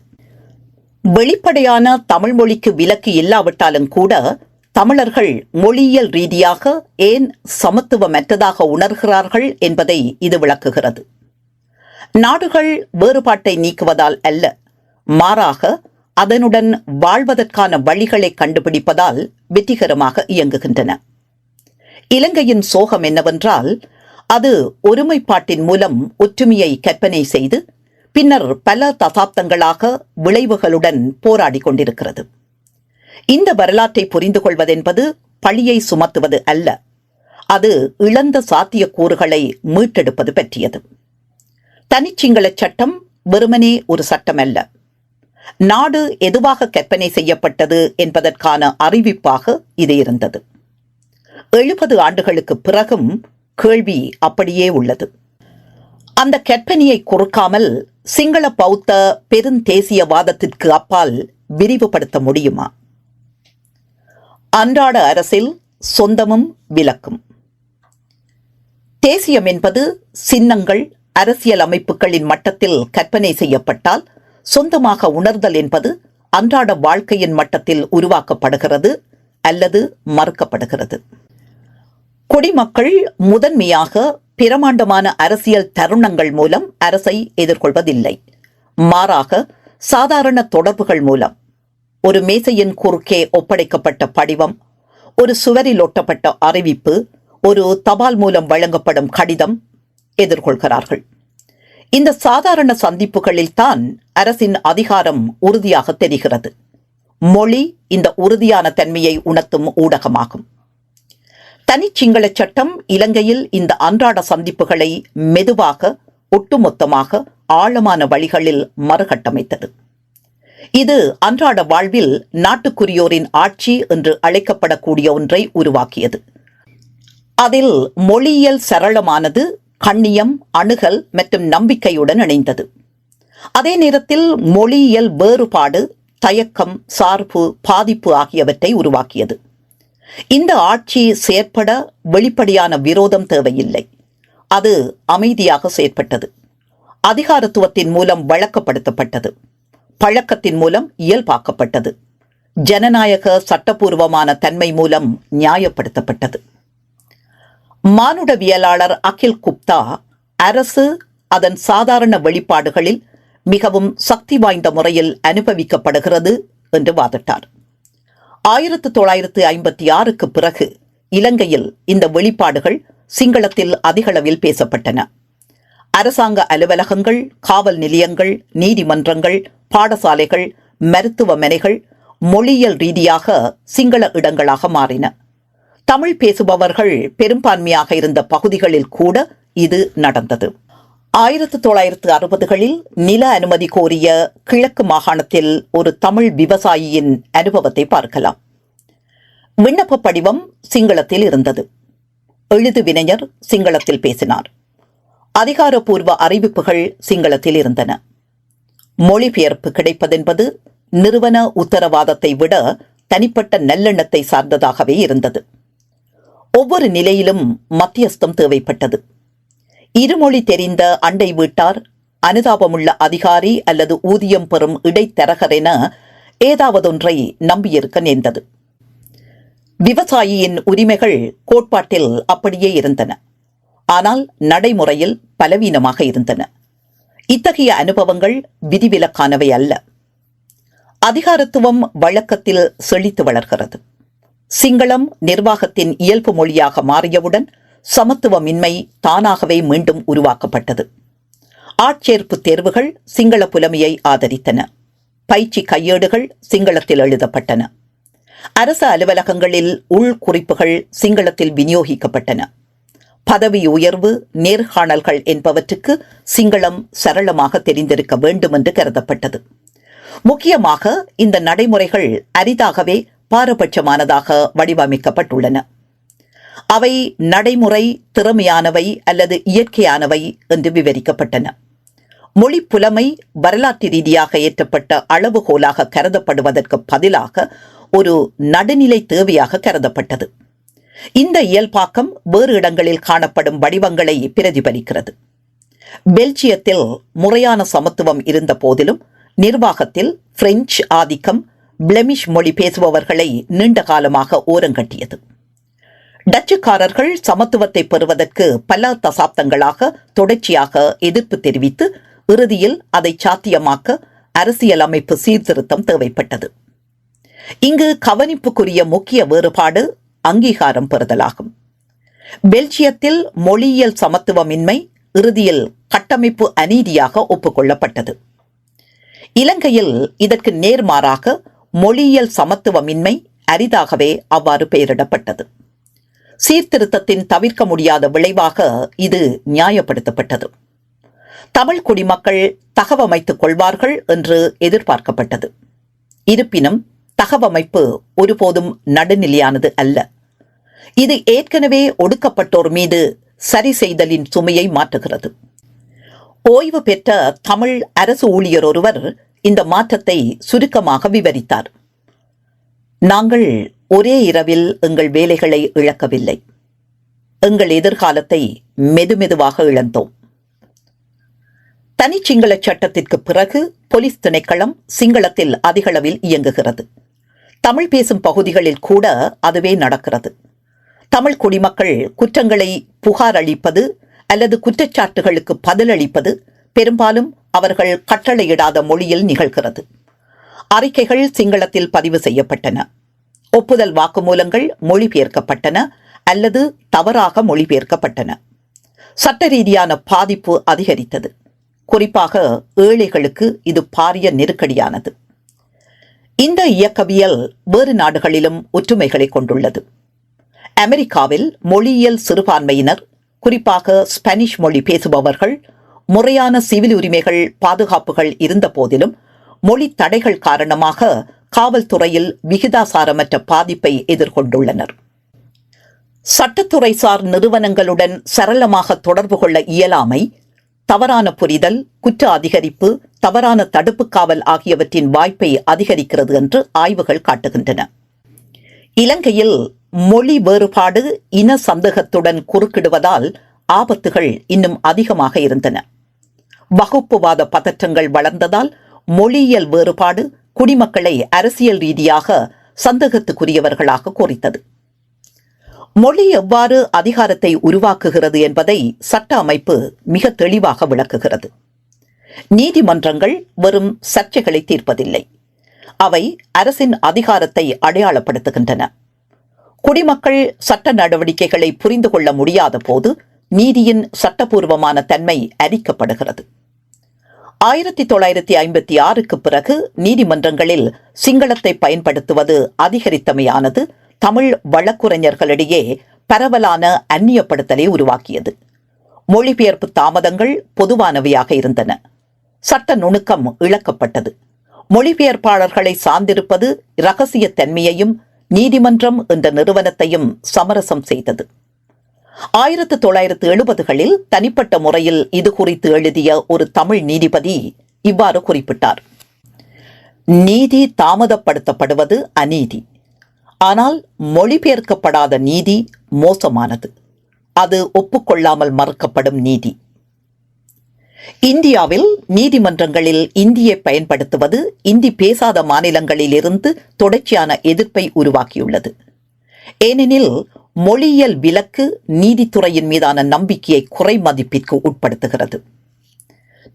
வெளிப்படையான தமிழ் மொழிக்கு விலக்கு இல்லாவிட்டாலும் கூட தமிழர்கள் மொழியியல் ரீதியாக ஏன் சமத்துவமற்றதாக உணர்கிறார்கள் என்பதை இது விளக்குகிறது. நாடுகள் வேறுபாட்டை நீக்குவதால் அல்ல, மாறாக அதனுடன் வாழ்வதற்கான வழிகளை கண்டுபிடிப்பதால் வெற்றிகரமாக இயங்குகின்றன. இலங்கையின் சோகம் என்னவென்றால், அது ஒருமைப்பாட்டின் மூலம் ஒற்றுமையை கற்பனை செய்து பின்னர் பல தசாப்தங்களாக விளைவுகளுடன் போராடி கொண்டிருக்கிறது. இந்த வரலாற்றை புரிந்து கொள்வதென்பது பழியை சுமத்துவது அல்ல, அது இழந்த சாத்தியக்கூறுகளை மீட்டெடுப்பது பற்றியது. தனிச்சிங்கள சட்டம் வெறுமனே ஒரு சட்டம் அல்ல, நாடு எதுவாக கற்பனை செய்யப்பட்டது என்பதற்கான அறிவிப்பாக இது இருந்தது. 70 ஆண்டுகளுக்கு பிறகும் கேள்வி அப்படியே உள்ளது. அந்த கற்பனையை குறுக்காமல் சிங்கள பௌத்த பெருந்தேசியவாதத்திற்கு அப்பால் விரிவுபடுத்த முடியுமா? அன்றாட அரசில் சொந்தமும் விலக்கும். தேசியம் என்பது சின்னங்கள், அரசியல் அமைப்புகளின் மட்டத்தில் கற்பனை செய்யப்பட்டால், சொந்தமாக உணர்தல் என்பது அன்றாட வாழ்க்கையின் மட்டத்தில் உருவாக்கப்படுகிறது அல்லது மறுக்கப்படுகிறது. குடிமக்கள் முதன்மையாக பிரமாண்டமான அரசியல் தருணங்கள் மூலம் அரசை எதிர்கொள்வதில்லை, மாறாக சாதாரண தொடர்புகள் மூலம். ஒரு மேசையின் குறுக்கே ஒப்படைக்கப்பட்ட படிவம், ஒரு சுவரில் ஒட்டப்பட்ட அறிவிப்பு, ஒரு தபால் மூலம் வழங்கப்படும் கடிதம் எதிர்கொள்கிறார்கள். இந்த சாதாரண சந்திப்புகளில் தான் அரசின் அதிகாரம் உறுதியாக தெரிகிறது. மொழி இந்த உறுதியான தன்மையை உணர்த்தும் ஊடகமாகும். தனிச்சிங்கள சட்டம் இலங்கையில் இந்த அன்றாட சந்திப்புகளை மெதுவாக, ஒட்டுமொத்தமாக, ஆழமான வழிகளில் மறுகட்டமைத்தது. இது அன்றாட வாழ்வில் நாட்டுக்குரியோரின் ஆட்சி என்று அழைக்கப்படக்கூடிய ஒன்றை உருவாக்கியது. அதில் மொழியியல் சரளமானது, கண்ணியம், அணுகல் மற்றும் நம்பிக்கையுடன் இணைந்தது. அதே நேரத்தில் மொழியியல் வேறுபாடு, தயக்கம், சார்பு, பாதிப்பு ஆகியவற்றை உருவாக்கியது. இந்த ஆட்சி செயற்பட வெளிப்படையான விரோதம் தேவையில்லை, அது அமைதியாக செயற்பட்டது. அதிகாரத்துவத்தின் மூலம் வழக்கப்படுத்தப்பட்டது, பழக்கத்தின் மூலம் இயல்பாக்கப்பட்டது, ஜனநாயக சட்டபூர்வமான தன்மை மூலம் நியாயப்படுத்தப்பட்டது. மானுடவியலாளர் அகில் குப்தா அரசு அதன் சாதாரண வெளிப்பாடுகளில் மிகவும் சக்தி வாய்ந்த முறையில் அனுபவிக்கப்படுகிறது என்று வாதிட்டார். 1956க்கு பிறகு இலங்கையில் இந்த வெளிப்பாடுகள் சிங்களத்தில் அதிகளவில் பேசப்பட்டன. அரசாங்க அலுவலகங்கள், காவல் நிலையங்கள், நீதிமன்றங்கள், பாடசாலைகள், மருத்துவமனைகள் மொழியியல் ரீதியாக சிங்கள இடங்களாக மாறின. தமிழ் பேசுபவர்கள் பெரும்பான்மையாக இருந்த பகுதிகளில் கூட இது நடந்தது. 1960களில் நில அனுமதி கோரிய கிழக்கு மாகாணத்தில் ஒரு தமிழ் விவசாயியின் அனுபவத்தை பார்க்கலாம். விண்ணப்ப படிவம் சிங்களத்தில் இருந்தது. எழுதுவினைஞர் சிங்களத்தில் பேசினார். அதிகாரப்பூர்வ அறிவிப்புகள் சிங்களத்தில் இருந்தன. மொழிபெயர்ப்பு கிடைப்பதென்பது நிறுவன உத்தரவாதத்தை விட தனிப்பட்ட நல்லெண்ணத்தை சார்ந்ததாகவே இருந்தது. ஒவ்வொரு நிலையிலும் மத்தியஸ்தம் தேவைப்பட்டது. இருமொழி தெரிந்த அண்டை வீட்டார், அனுதாபமுள்ள அதிகாரி அல்லது ஊதியம் பெறும் இடைத்தரகர் என ஏதாவதொன்றை நம்பியிருக்க நேர்ந்தது. விவசாயியின் உரிமைகள் கோட்பாட்டில் அப்படியே இருந்தன, ஆனால் நடைமுறையில் பலவீனமாக இருந்தன. இத்தகைய அனுபவங்கள் விதிவிலக்கானவை அல்ல. அதிகாரத்துவம் வழக்கத்தில் செழித்து வளர்கிறது. சிங்களம் நிர்வாகத்தின் இயல்பு மொழியாக மாறியவுடன் சமத்துவமின்மை தானாகவே மீண்டும் உருவாக்கப்பட்டது. ஆட்சேர்ப்பு தேர்வுகள் சிங்கள புலமையை ஆதரித்தன. பயிற்சி கையேடுகள் சிங்களத்தில் எழுதப்பட்டன. அரசு அலுவலகங்களில் உள் குறிப்புகள் சிங்களத்தில் விநியோகிக்கப்பட்டன. பதவி உயர்வு, நேர்காணல்கள் என்பவற்றுக்கு சிங்களம் சரளமாக தெரிந்திருக்க வேண்டும் என்று கருதப்பட்டது. முக்கியமாக இந்த நடைமுறைகள் அரிதாகவே பாரபட்சமானதாக வடிவமைக்கப்பட்டுள்ளன. அவை நடைமுறை, திறமையானவை அல்லது இயற்கையானவை என்று விவரிக்கப்பட்டன. மொழி புலமை வரலாற்று ரீதியாக ஏற்றப்பட்ட அளவுகோலாக கருதப்படுவதற்கு பதிலாக ஒரு நடுநிலை தேவையாக கருதப்பட்டது. இந்த இயல்பாக்கம் வேறு இடங்களில் காணப்படும் வடிவங்களை பிரதிபலிக்கிறது. பெல்ஜியத்தில் முறையான சமத்துவம் இருந்த போதிலும் நிர்வாகத்தில் பிரெஞ்சு ஆதிக்கம் பிளெமிஷ் மொழி பேசுபவர்களை நீண்ட காலமாக ஓரங்கட்டியது. டச்சுக்காரர்கள் சமத்துவத்தை பெறுவதற்கு பல தசாப்தங்களாக தொடர்ச்சியாக எதிர்ப்பு தெரிவித்து இறுதியில் அதை சாத்தியமாக்க அரசியலமைப்பு சீர்திருத்தம் தேவைப்பட்டது. இங்கு கவனிப்புக்குரிய முக்கிய வேறுபாடு அங்கீகாரம் பெறுதலாகும். பெல்ஜியத்தில் மொழியியல் சமத்துவமின்மை இறுதியில் கட்டமைப்பு அநீதியாக ஒப்புக்கொள்ளப்பட்டது. இலங்கையில் இதற்கு நேர்மாறாக மொழியியல் சமத்துவமின்மை அரிதாகவே அவ்வாறு பெயரிடப்பட்டது. சீர்திருத்தத்தின் தவிர்க்க முடியாத விளைவாக இது நியாயப்படுத்தப்பட்டது. தமிழ் குடிமக்கள் தகவமைத்துக் கொள்வார்கள் என்று எதிர்பார்க்கப்பட்டது. இருப்பினும் தகவமைப்பு ஒருபோதும் நடுநிலையானது அல்ல. இது ஏற்கனவே ஒடுக்கப்பட்டோர் மீது சரி செய்தலின் சுமையை மாற்றுகிறது. ஓய்வு பெற்ற தமிழ் அரசு ஊழியர் ஒருவர் இந்த மாற்றத்தை சுருக்கமாக விவரித்தார். நாங்கள் ஒரே இரவில் எங்கள் வேலைகளை இழக்கவில்லை. எங்கள் எதிர்காலத்தை மெதுமெதுவாக இழந்தோம். தனி சிங்கள சட்டத்திற்கு பிறகு போலீஸ் திணைக்களம் சிங்களத்தில் அதிகளவில் இயங்குகிறது. தமிழ் பேசும் பகுதிகளில் கூட அதுவே நடக்கிறது. தமிழ் குடிமக்கள் குற்றங்களை புகார் அளிப்பது அல்லது குற்றச்சாட்டுகளுக்கு பதிலளிப்பது பெரும்பாலும் அவர்கள் கட்டளையிடாத மொழியில் நிகழ்கிறது. அறிக்கைகள் சிங்களத்தில் பதிவு செய்யப்பட்டன. ஒப்புதல் வாக்குமூலங்கள் மொழிபெயர்க்கப்பட்டன அல்லது தவறாக மொழிபெயர்க்கப்பட்டன. சட்ட ரீதியான பாதிப்பு அதிகரித்தது. குறிப்பாக ஏழைகளுக்கு இது பாரிய நெருக்கடியானது. இந்த இயக்கவியல் வேறு நாடுகளிலும் ஒற்றுமைகளை கொண்டுள்ளது. அமெரிக்காவில் மொழியியல் சிறுபான்மையினர், குறிப்பாக ஸ்பானிஷ் மொழி பேசுபவர்கள், முறையான சிவில் உரிமைகள் பாதுகாப்புகள் இருந்த போதிலும் மொழி தடைகள் காரணமாக காவல்துறையில் விகிதாசாரமற்ற பாதிப்பை எதிர்கொண்டுள்ளனர். சட்டத்துறைசார் நிறுவனங்களுடன் சரளமாக தொடர்பு கொள்ள இயலாமை, தவறான புரிதல், குற்ற அதிகரிப்பு, தவறான தடுப்பு காவல் ஆகியவற்றின் வாய்ப்பை அதிகரிக்கிறது என்று ஆய்வுகள் காட்டுகின்றன. இலங்கையில் மொழி வேறுபாடு இன சந்தேகத்துடன் குறுக்கிடுவதால் ஆபத்துகள் இன்னும் அதிகமாக இருந்தன. வகுப்புவாத பதற்றங்கள் வளர்ந்ததால் மொழியியல் வேறுபாடு குடிமக்களை அரசியல் ரீதியாக சந்தேகத்துக்குரியவர்களாக குறித்தது. மொழி எவ்வாறு அதிகாரத்தை உருவாக்குகிறது என்பதை சட்ட அமைப்பு மிக தெளிவாக விளக்குகிறது. நீதிமன்றங்கள் வெறும் சர்ச்சைகளை தீர்ப்பதில்லை, அவை அரசின் அதிகாரத்தை அடையாளப்படுத்துகின்றன. குடிமக்கள் சட்ட நடவடிக்கைகளை புரிந்து கொள்ள முடியாத போது நீதியின் சட்டபூர்வமான தன்மை அரிக்கப்படுகிறது. 1956க்கு பிறகு நீதிமன்றங்களில் சிங்களத்தை பயன்படுத்துவது அதிகரித்தமையானது தமிழ் வழக்குரைஞர்களிடையே பரவலான அந்நியப்படுத்தலை உருவாக்கியது. மொழிபெயர்ப்பு தாமதங்கள் பொதுவானவையாக இருந்தன. சட்ட நுணுக்கம் இழக்கப்பட்டது. மொழிபெயர்ப்பாளர்களை சார்ந்திருப்பது இரகசியத்தன்மையையும் நீதிமன்றம் என்ற நிறுவனத்தையும் சமரசம் செய்தது. 1970களில் தனிப்பட்ட முறையில் இது குறித்து எழுதிய ஒரு தமிழ் நீதிபதி இவ்வாறு குறிப்பிட்டார்: நீதி தாமதப்படுத்தப்படுவது அநீதி, ஆனால் மொழிபெயர்க்கப்படாத நீதி மோசமானது. அது ஒப்புக்கொள்ளாமல் மறுக்கப்படும் நீதி. இந்தியாவில் நீதிமன்றங்களில் இந்தியை பயன்படுத்துவது இந்தி பேசாத மாநிலங்களிலிருந்து தொடர்ச்சியான எதிர்ப்பை உருவாக்கியுள்ளது. ஏனெனில் மொழியியல் விலக்கு நீதித்துறையின் மீதான நம்பிக்கையை குறைமதிப்பிற்கு உட்படுத்துகிறது.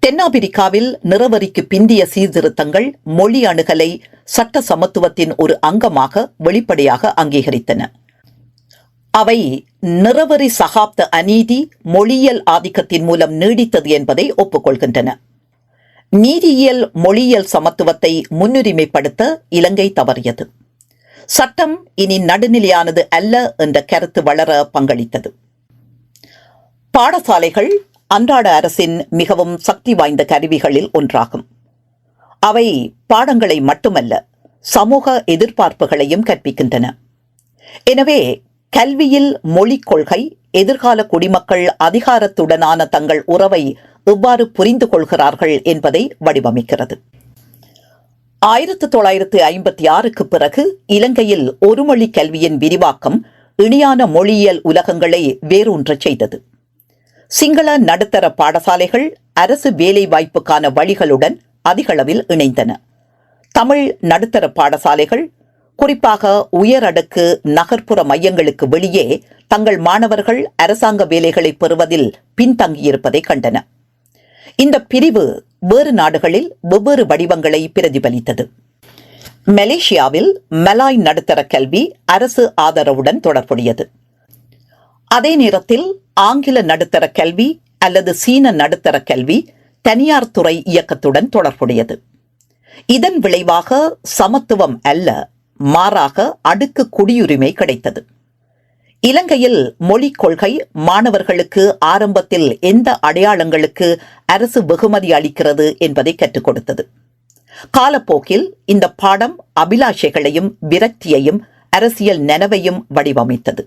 தென்னாப்பிரிக்காவில் நிறவரிக்கு பிந்திய சீர்திருத்தங்கள் மொழி அணுகலை சட்ட சமத்துவத்தின் ஒரு அங்கமாக வெளிப்படையாக அங்கீகரித்தன. அவை நிறவரி சகாப்த அநீதி மொழியியல் ஆதிக்கத்தின் மூலம் நீடித்தது என்பதை ஒப்புக்கொள்கின்றன. நீதியியல் மொழியியல் சமத்துவத்தை முன்னுரிமைப்படுத்த இலங்கை தவறியது. சட்டம் இனி நடுநிலையானது அல்ல என்ற கருத்து வளர பங்களித்தது. பாடசாலைகள் அன்றாட அரசின் மிகவும் சக்தி வாய்ந்த கருவிகளில் ஒன்றாகும். அவை பாடங்களை மட்டுமல்ல, சமூக எதிர்பார்ப்புகளையும் கற்பிக்கின்றன. எனவே கல்வியில் மொழிக் கொள்கை எதிர்கால குடிமக்கள் அதிகாரத்துடனான தங்கள் உறவை எவ்வாறு புரிந்து கொள்கிறார்கள் என்பதை வடிவமைக்கிறது. 1956க்கு பிறகு இலங்கையில் ஒருமொழி கல்வியின் விரிவாக்கம் இணையான மொழியியல் உலகங்களை வேரூன்றச் செய்தது. சிங்கள நடுத்தர பாடசாலைகள் அரசு வேலைவாய்ப்புக்கான வழிகளுடன் அதிகளவில் இணைந்தன. தமிழ் நடுத்தர பாடசாலைகள் குறிப்பாக உயரடுக்கு நகர்ப்புற மையங்களுக்கு வெளியே தங்கள் மாணவர்கள் அரசாங்க வேலைகளை பெறுவதில் பின்தங்கியிருப்பதை கண்டன. இந்த பிரிவு வேறு நாடுகளில் வெவ்வேறு வடிவங்களை பிரதிபலித்தது. மலேசியாவில் மலாய் நடுத்தர கல்வி அரசு ஆதரவுடன் தொடர்புடையது. அதே நேரத்தில் ஆங்கில நடுத்தர கல்வி அல்லது சீன நடுத்தர கல்வி தனியார் துறை இயக்கத்துடன் தொடர்புடையது. இதன் விளைவாக சமத்துவம் அல்ல, மாறாக அடுக்கு குடியுரிமை கிடைத்தது. இலங்கையில் மொழிக் கொள்கை மாணவர்களுக்கு ஆரம்பத்தில் எந்த அடையாளங்களுக்கு அரசு வெகுமதி அளிக்கிறது என்பதை கற்றுக் கொடுத்தது. காலப்போக்கில் இந்த பாடம் அபிலாஷைகளையும் விரக்தியையும் அரசியல் நனவையும் வடிவமைத்தது.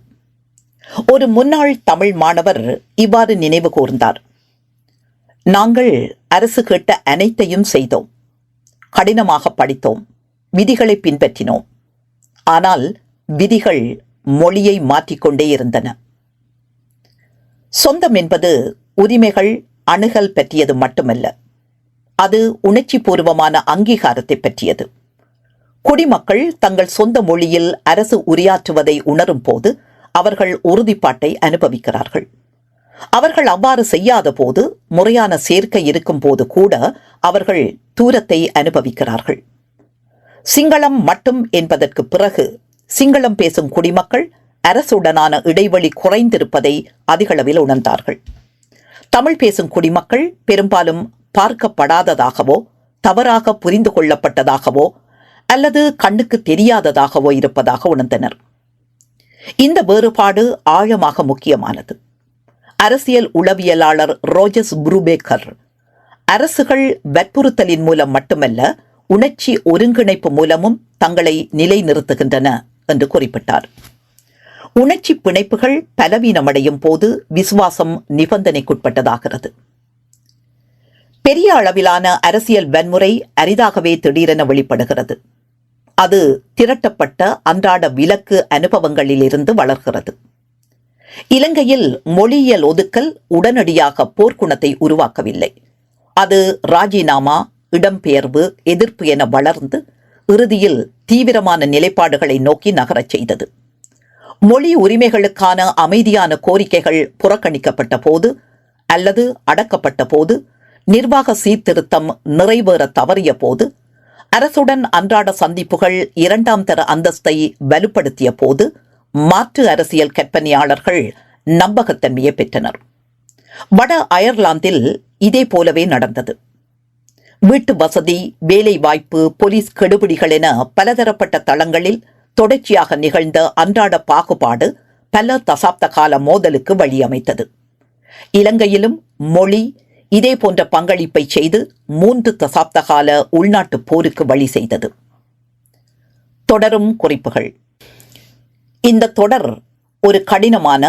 ஒரு முன்னாள் தமிழ் மாணவர் இவ்வாறு நினைவு கூர்ந்தார். நாங்கள் அரசு கேட்ட அனைத்தையும் செய்தோம், கடினமாக படித்தோம், விதிகளை பின்பற்றினோம். ஆனால் விதிகள் மொழியை மாற்றிக்கொண்டே இருந்தன. சொந்தம் என்பது உரிமைகள் அணுகல் பற்றியது மட்டுமல்ல, அது உணர்ச்சி பூர்வமான அங்கீகாரத்தை பற்றியது. குடிமக்கள் தங்கள் சொந்த மொழியில் அரசு உரையாற்றுவதை உணரும் போது அவர்கள் உறுதிப்பாட்டை அனுபவிக்கிறார்கள். அவர்கள் அவ்வாறு செய்யாத போது, முறையான சேர்க்கை இருக்கும் போது கூட அவர்கள் தூரத்தை அனுபவிக்கிறார்கள். சிங்களம் மட்டும் என்பதற்கு பிறகு சிங்களம் பேசும் குடிமக்கள் அரசுடனான இடைவெளி குறைந்திருப்பதை அதிகளவில் உணர்ந்தார்கள். தமிழ் பேசும் குடிமக்கள் பெரும்பாலும் பார்க்கப்படாததாகவோ தவறாக புரிந்து கொள்ளப்பட்டதாகவோ அல்லது கண்ணுக்கு தெரியாததாகவோ இருப்பதாக உணர்ந்தனர். இந்த வேறுபாடு ஆழமாக முக்கியமானது. அரசியல் உளவியலாளர் ரோஜர்ஸ் புரூபேக்கர் அரசுகள் வற்புறுத்தலின் மூலம் மட்டுமல்ல, உணர்ச்சி ஒருங்கிணைப்பு மூலமும் தங்களை நிலைநிறுத்துகின்றன என்று குறிப்பிட்டார். உணர்ச்சி பிணைப்புகள் பலவீனமடையும் போது விசுவாசம் நிபந்தனைக்குட்பட்டதாகிறது. பெரிய அளவிலான அரசியல் வன்முறை அரிதாகவே திடீரென வெளிப்படுகிறது. அது திரட்டப்பட்ட அன்றாட விலக்கு அனுபவங்களிலிருந்து வளர்கிறது. இலங்கையில் மொழியியல் ஒதுக்கல் உடனடியாக போர்க்குணத்தை உருவாக்கவில்லை. அது ராஜினாமா, இடம்பெயர்வு, எதிர்ப்பு என வளர்ந்து இறுதியில் தீவிரமான நிலைப்பாடுகளை நோக்கி நகரச் செய்தது. மொழி உரிமைகளுக்கான அமைதியான கோரிக்கைகள் புறக்கணிக்கப்பட்ட போது அல்லது அடக்கப்பட்ட போது, நிர்வாக சீர்திருத்தம் நிறைவேற தவறிய போது, அரசுடன் அன்றாட சந்திப்புகள் இரண்டாம் தர அந்தஸ்தை வலுப்படுத்திய போது மாற்று அரசியல் கற்பனையாளர்கள் நம்பகத்தன்மையை பெற்றனர். வட அயர்லாந்தில் இதே போலவே நடந்தது. வீட்டு வசதி, வேலை வாய்ப்பு, போலீஸ் கெடுபிடிகள் என பலதரப்பட்ட தளங்களில் தொடர்ச்சியாக நிகழ்ந்த அன்றாட பாகுபாடு பல தசாப்த கால மோதலுக்கு வழியமைத்தது. இலங்கையிலும் மொழி இதே போன்ற பங்களிப்பை செய்து 3 தசாப்த கால உள்நாட்டு போருக்கு வழி செய்தது. தொடரும் குறிப்புகள். இந்த தொடர் ஒரு கடினமான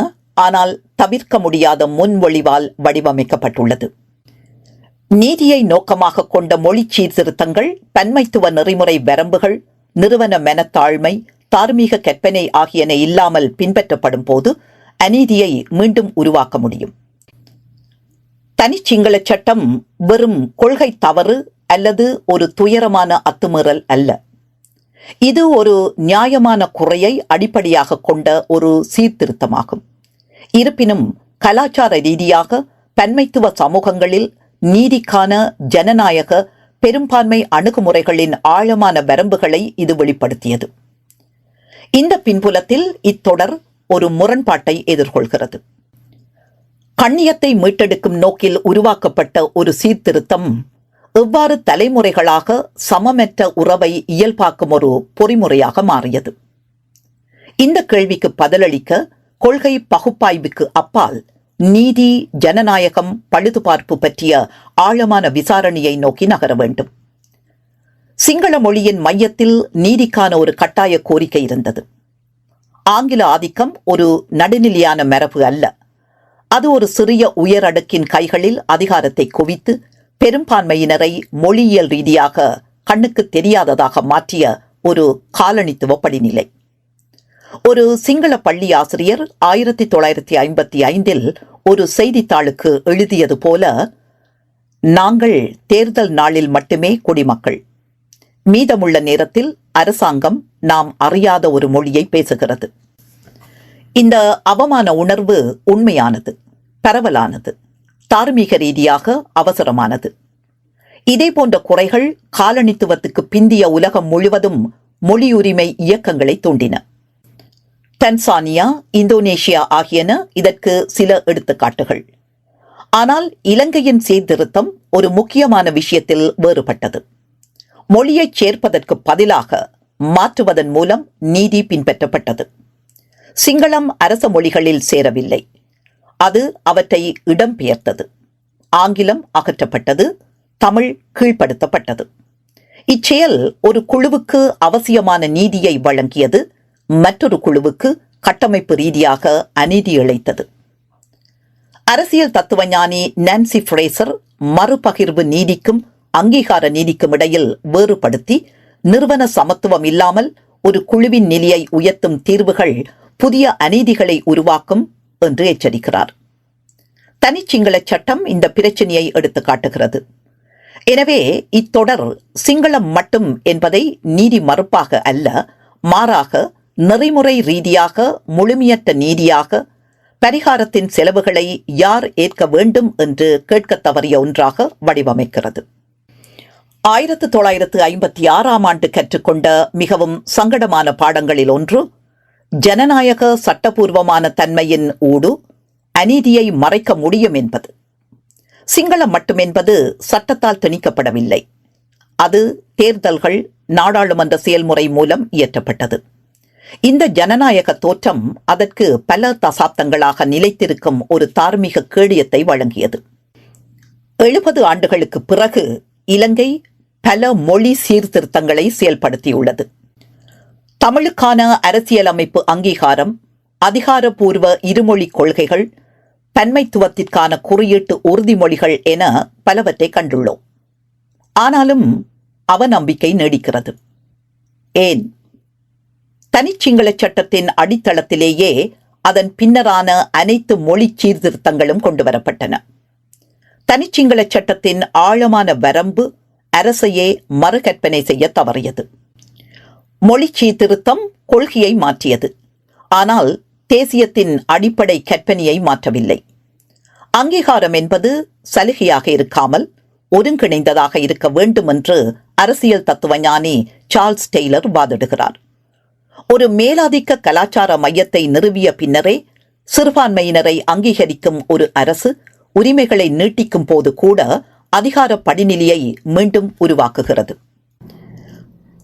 ஆனால் தவிர்க்க முடியாத முன்மொழிவால் வடிவமைக்கப்பட்டுள்ளது. நீதியை நோக்கமாக கொண்ட மொழி சீர்திருத்தங்கள், பன்மைத்துவ நெறிமுறை வரம்புகள், நிறுவன மனத்தாழ்மை, தார்மீக கற்பனை ஆகியன இல்லாமல் பின்பற்றப்படும் போது அநீதியை மீண்டும் உருவாக்க முடியும். தனிச்சிங்கள சட்டம் வெறும் கொள்கை தவறு அல்லது ஒரு துயரமான அத்துமீறல் அல்ல. இது ஒரு நியாயமான குறையை அடிப்படையாக கொண்ட ஒரு சீர்திருத்தமாகும். இருப்பினும் கலாச்சார ரீதியாக பன்மைத்துவ சமூகங்களில் நீதிக்கான ஜனநாயக பெரும்பான்மை அணுகுமுறைகளின் ஆழமான வரம்புகளை இது வெளிப்படுத்தியது. இந்த பின்புலத்தில் இத்தொடர் ஒரு முரண்பாட்டை எதிர்கொள்கிறது. கண்ணியத்தை மீட்டெடுக்கும் நோக்கில் உருவாக்கப்பட்ட ஒரு சீர்திருத்தம் எவ்வாறு தலைமுறைகளாக சமமற்ற உறவை இயல்பாக்கும் ஒரு பொறிமுறையாக மாறியது? இந்த கேள்விக்கு பதிலளிக்க கொள்கை பகுப்பாய்வுக்கு அப்பால் நீதி, ஜனநாயகம், பழுதுபார்ப்பு பற்றிய ஆழமான விசாரணையை நோக்கி நகர வேண்டும். சிங்கள மொழியின் மையத்தில் நீதிக்கான ஒரு கட்டாய கோரிக்கை இருந்தது. ஆங்கில ஆதிக்கம் ஒரு நடுநிலையான மரபு அல்ல. அது ஒரு சிறிய உயரடுக்கின் கைகளில் அதிகாரத்தை குவித்து பெரும்பான்மையினரை மொழியியல் ரீதியாக கண்ணுக்கு தெரியாததாக மாற்றிய ஒரு காலனித்துவ படிநிலை. ஒரு சிங்கள பள்ளி ஆசிரியர் 1955 ஒரு செய்தித்தாளுக்கு எழுதியது போல, நாங்கள் தேர்தல் நாளில் மட்டுமே குடிமக்கள், மீதமுள்ள நேரத்தில் அரசாங்கம் நாம் அறியாத ஒரு மொழியை பேசுகிறது. இந்த அவமான உணர்வு உண்மையானது, பரவலானது, தார்மீக ரீதியாக அவசரமானது. இதே போன்ற குறைகள் காலனித்துவத்துக்கு பிந்திய உலகம் முழுவதும் மொழியுரிமை இயக்கங்களை தூண்டின. தன்சானியா, இந்தோனேஷியா ஆகியன இதற்கு சில எடுத்துக்காட்டுகள். ஆனால் இலங்கையின் சீர்திருத்தம் ஒரு முக்கியமான விஷயத்தில் வேறுபட்டது. மொழியைச் சேர்ப்பதற்கு பதிலாக மாற்றுவதன் மூலம் நீதி பின்பற்றப்பட்டது. சிங்களம் அரச மொழிகளில் சேரவில்லை, அது அவற்றை இடம்பெயர்த்தது. ஆங்கிலம் அகற்றப்பட்டது, தமிழ் கீழ்ப்படுத்தப்பட்டது. இச்செயல் ஒரு குழுவுக்கு அவசியமான நீதியை வழங்கியது, மற்றொரு குழுவுக்கு கட்டமைப்பு ரீதியாக அநீதி இழைத்தது. அரசியல் தத்துவஞானி நான்சி ஃப்ரேசர் மறுபகிர்வு நீதிக்கும் அங்கீகார நீதிக்கும் இடையில் வேறுபடுத்தி, நிறுவன சமத்துவம் இல்லாமல் ஒரு குழுவின் நிலையை உயர்த்தும் தீர்வுகள் புதிய அநீதிகளை உருவாக்கும் என்று எச்சரிக்கிறார். தனிச்சிங்கள சட்டம் இந்த பிரச்சனையை எடுத்து காட்டுகிறது. எனவே இத்தொடர் சிங்களம் மட்டும் என்பதை நீதி மறுப்பாக அல்ல, மாறாக நெறிமுறை ரீதியாக முழுமையற்ற நீதியாக, பரிகாரத்தின் செலவுகளை யார் ஏற்க வேண்டும் என்று கேட்க தவறிய ஒன்றாக வடிவமைக்கிறது. 1956 கற்றுக்கொண்ட மிகவும் சங்கடமான பாடங்களில் ஒன்று, ஜனநாயக சட்டபூர்வமான தன்மையின் ஊடு அநீதியை மறைக்க முடியும் என்பது. சிங்களம் மட்டும் என்பது சட்டத்தால் திணிக்கப்படவில்லை, அது தேர்தல்கள், நாடாளுமன்ற செயல்முறை மூலம் இயற்றப்பட்டது. இந்த ஜனநாயக தோற்றம் அதற்கு பல தசாப்தங்களாக நிலைத்திருக்கும் ஒரு தார்மீக கேடயத்தை வழங்கியது. 70 ஆண்டுகளுக்கு பிறகு இலங்கை பல மொழி சீர்திருத்தங்களை செயல்படுத்தியுள்ளது. தமிழுக்கான அரசியலமைப்பு அங்கீகாரம், அதிகாரப்பூர்வ இருமொழி கொள்கைகள், பன்மைத்துவத்திற்கான குறியீட்டு உறுதிமொழிகள் என பலவற்றை கண்டுள்ளோம். ஆனாலும் அவநம்பிக்கை நீடிக்கிறது. ஏன்? தனிச்சிங்கள சட்டத்தின் அடித்தளத்திலேயே அதன் பின்னரான அனைத்து மொழி சீர்திருத்தங்களும் கொண்டுவரப்பட்டன. தனிச்சிங்கள சட்டத்தின் ஆழமான வரம்பு அரசையே மறுகற்பனை செய்ய தவறியது. மொழி சீர்திருத்தம் கொள்கையை மாற்றியது, ஆனால் தேசியத்தின் அடிப்படை கற்பனையை மாற்றவில்லை. அங்கீகாரம் என்பது சலுகையாக இருக்காமல் ஒருங்கிணைந்ததாக இருக்க வேண்டும் என்று அரசியல் தத்துவஞானி சார்ல்ஸ் டெய்லர் வாதிடுகிறார். ஒரு மேலாதிக்க கலாச்சார மையத்தை நிறுவிய பின்னரே சிறுபான்மையினரை அங்கீகரிக்கும் ஒரு அரசு உரிமைகளை நீட்டிக்கும் போது கூட அதிகார படிநிலையை மீண்டும் உருவாக்குகிறது.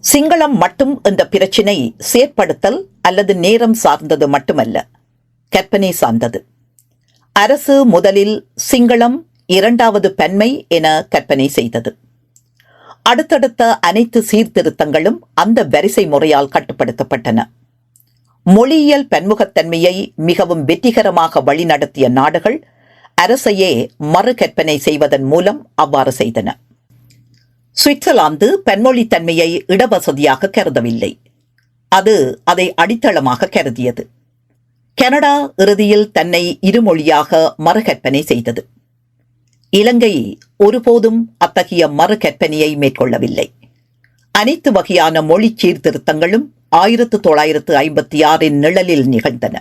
சிங்களம் மட்டும் என்ற பிரச்சினை செயற்படுத்தல் அல்லது நேரம் சார்ந்தது மட்டுமல்ல, கற்பனை சார்ந்தது. அரசு முதலில் சிங்களம், இரண்டாவது பன்மை என கற்பனை செய்தது. அடுத்தடுத்த அனைத்து சீர்திருத்தங்களும் அந்த வரிசை முறையால் கட்டுப்படுத்தப்பட்டன. மொழியியல் பன்முகத்தன்மையை மிகவும் வெற்றிகரமாக வழிநடத்திய நாடுகள் அரசையே மறுகற்பனை செய்வதன் மூலம் அவ்வாறு செய்தன. சுவிட்சர்லாந்து பன்மொழித்தன்மையை இடவசதியாக கருதவில்லை, அது அதை அடித்தளமாக கருதியது. கனடா இறுதியில் தன்னை இருமொழியாக மறுகற்பனை செய்தது. இலங்கை ஒருபோதும் அத்தகைய மறுகற்பனையை மேற்கொள்ளவில்லை. அனைத்து வகையான மொழி சீர்திருத்தங்களும் 1956 நிழலில் நிகழ்ந்தன.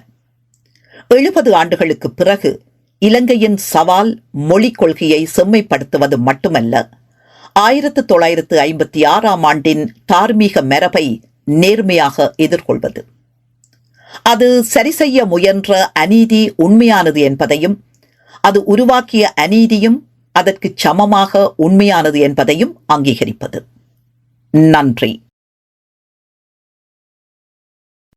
70 ஆண்டுகளுக்கு பிறகு இலங்கையின் சவால் மொழிக் கொள்கையை செம்மைப்படுத்துவது மட்டுமல்ல, 1956 தார்மீக மரபை நேர்மையாக எதிர்கொள்வது. அது சரி செய்ய முயன்ற அநீதி உண்மையானது என்பதையும், அது உருவாக்கிய அநீதியும் அதற்கு சமமாக உண்மையானது என்பதையும் அங்கீகரிப்பது. நன்றி.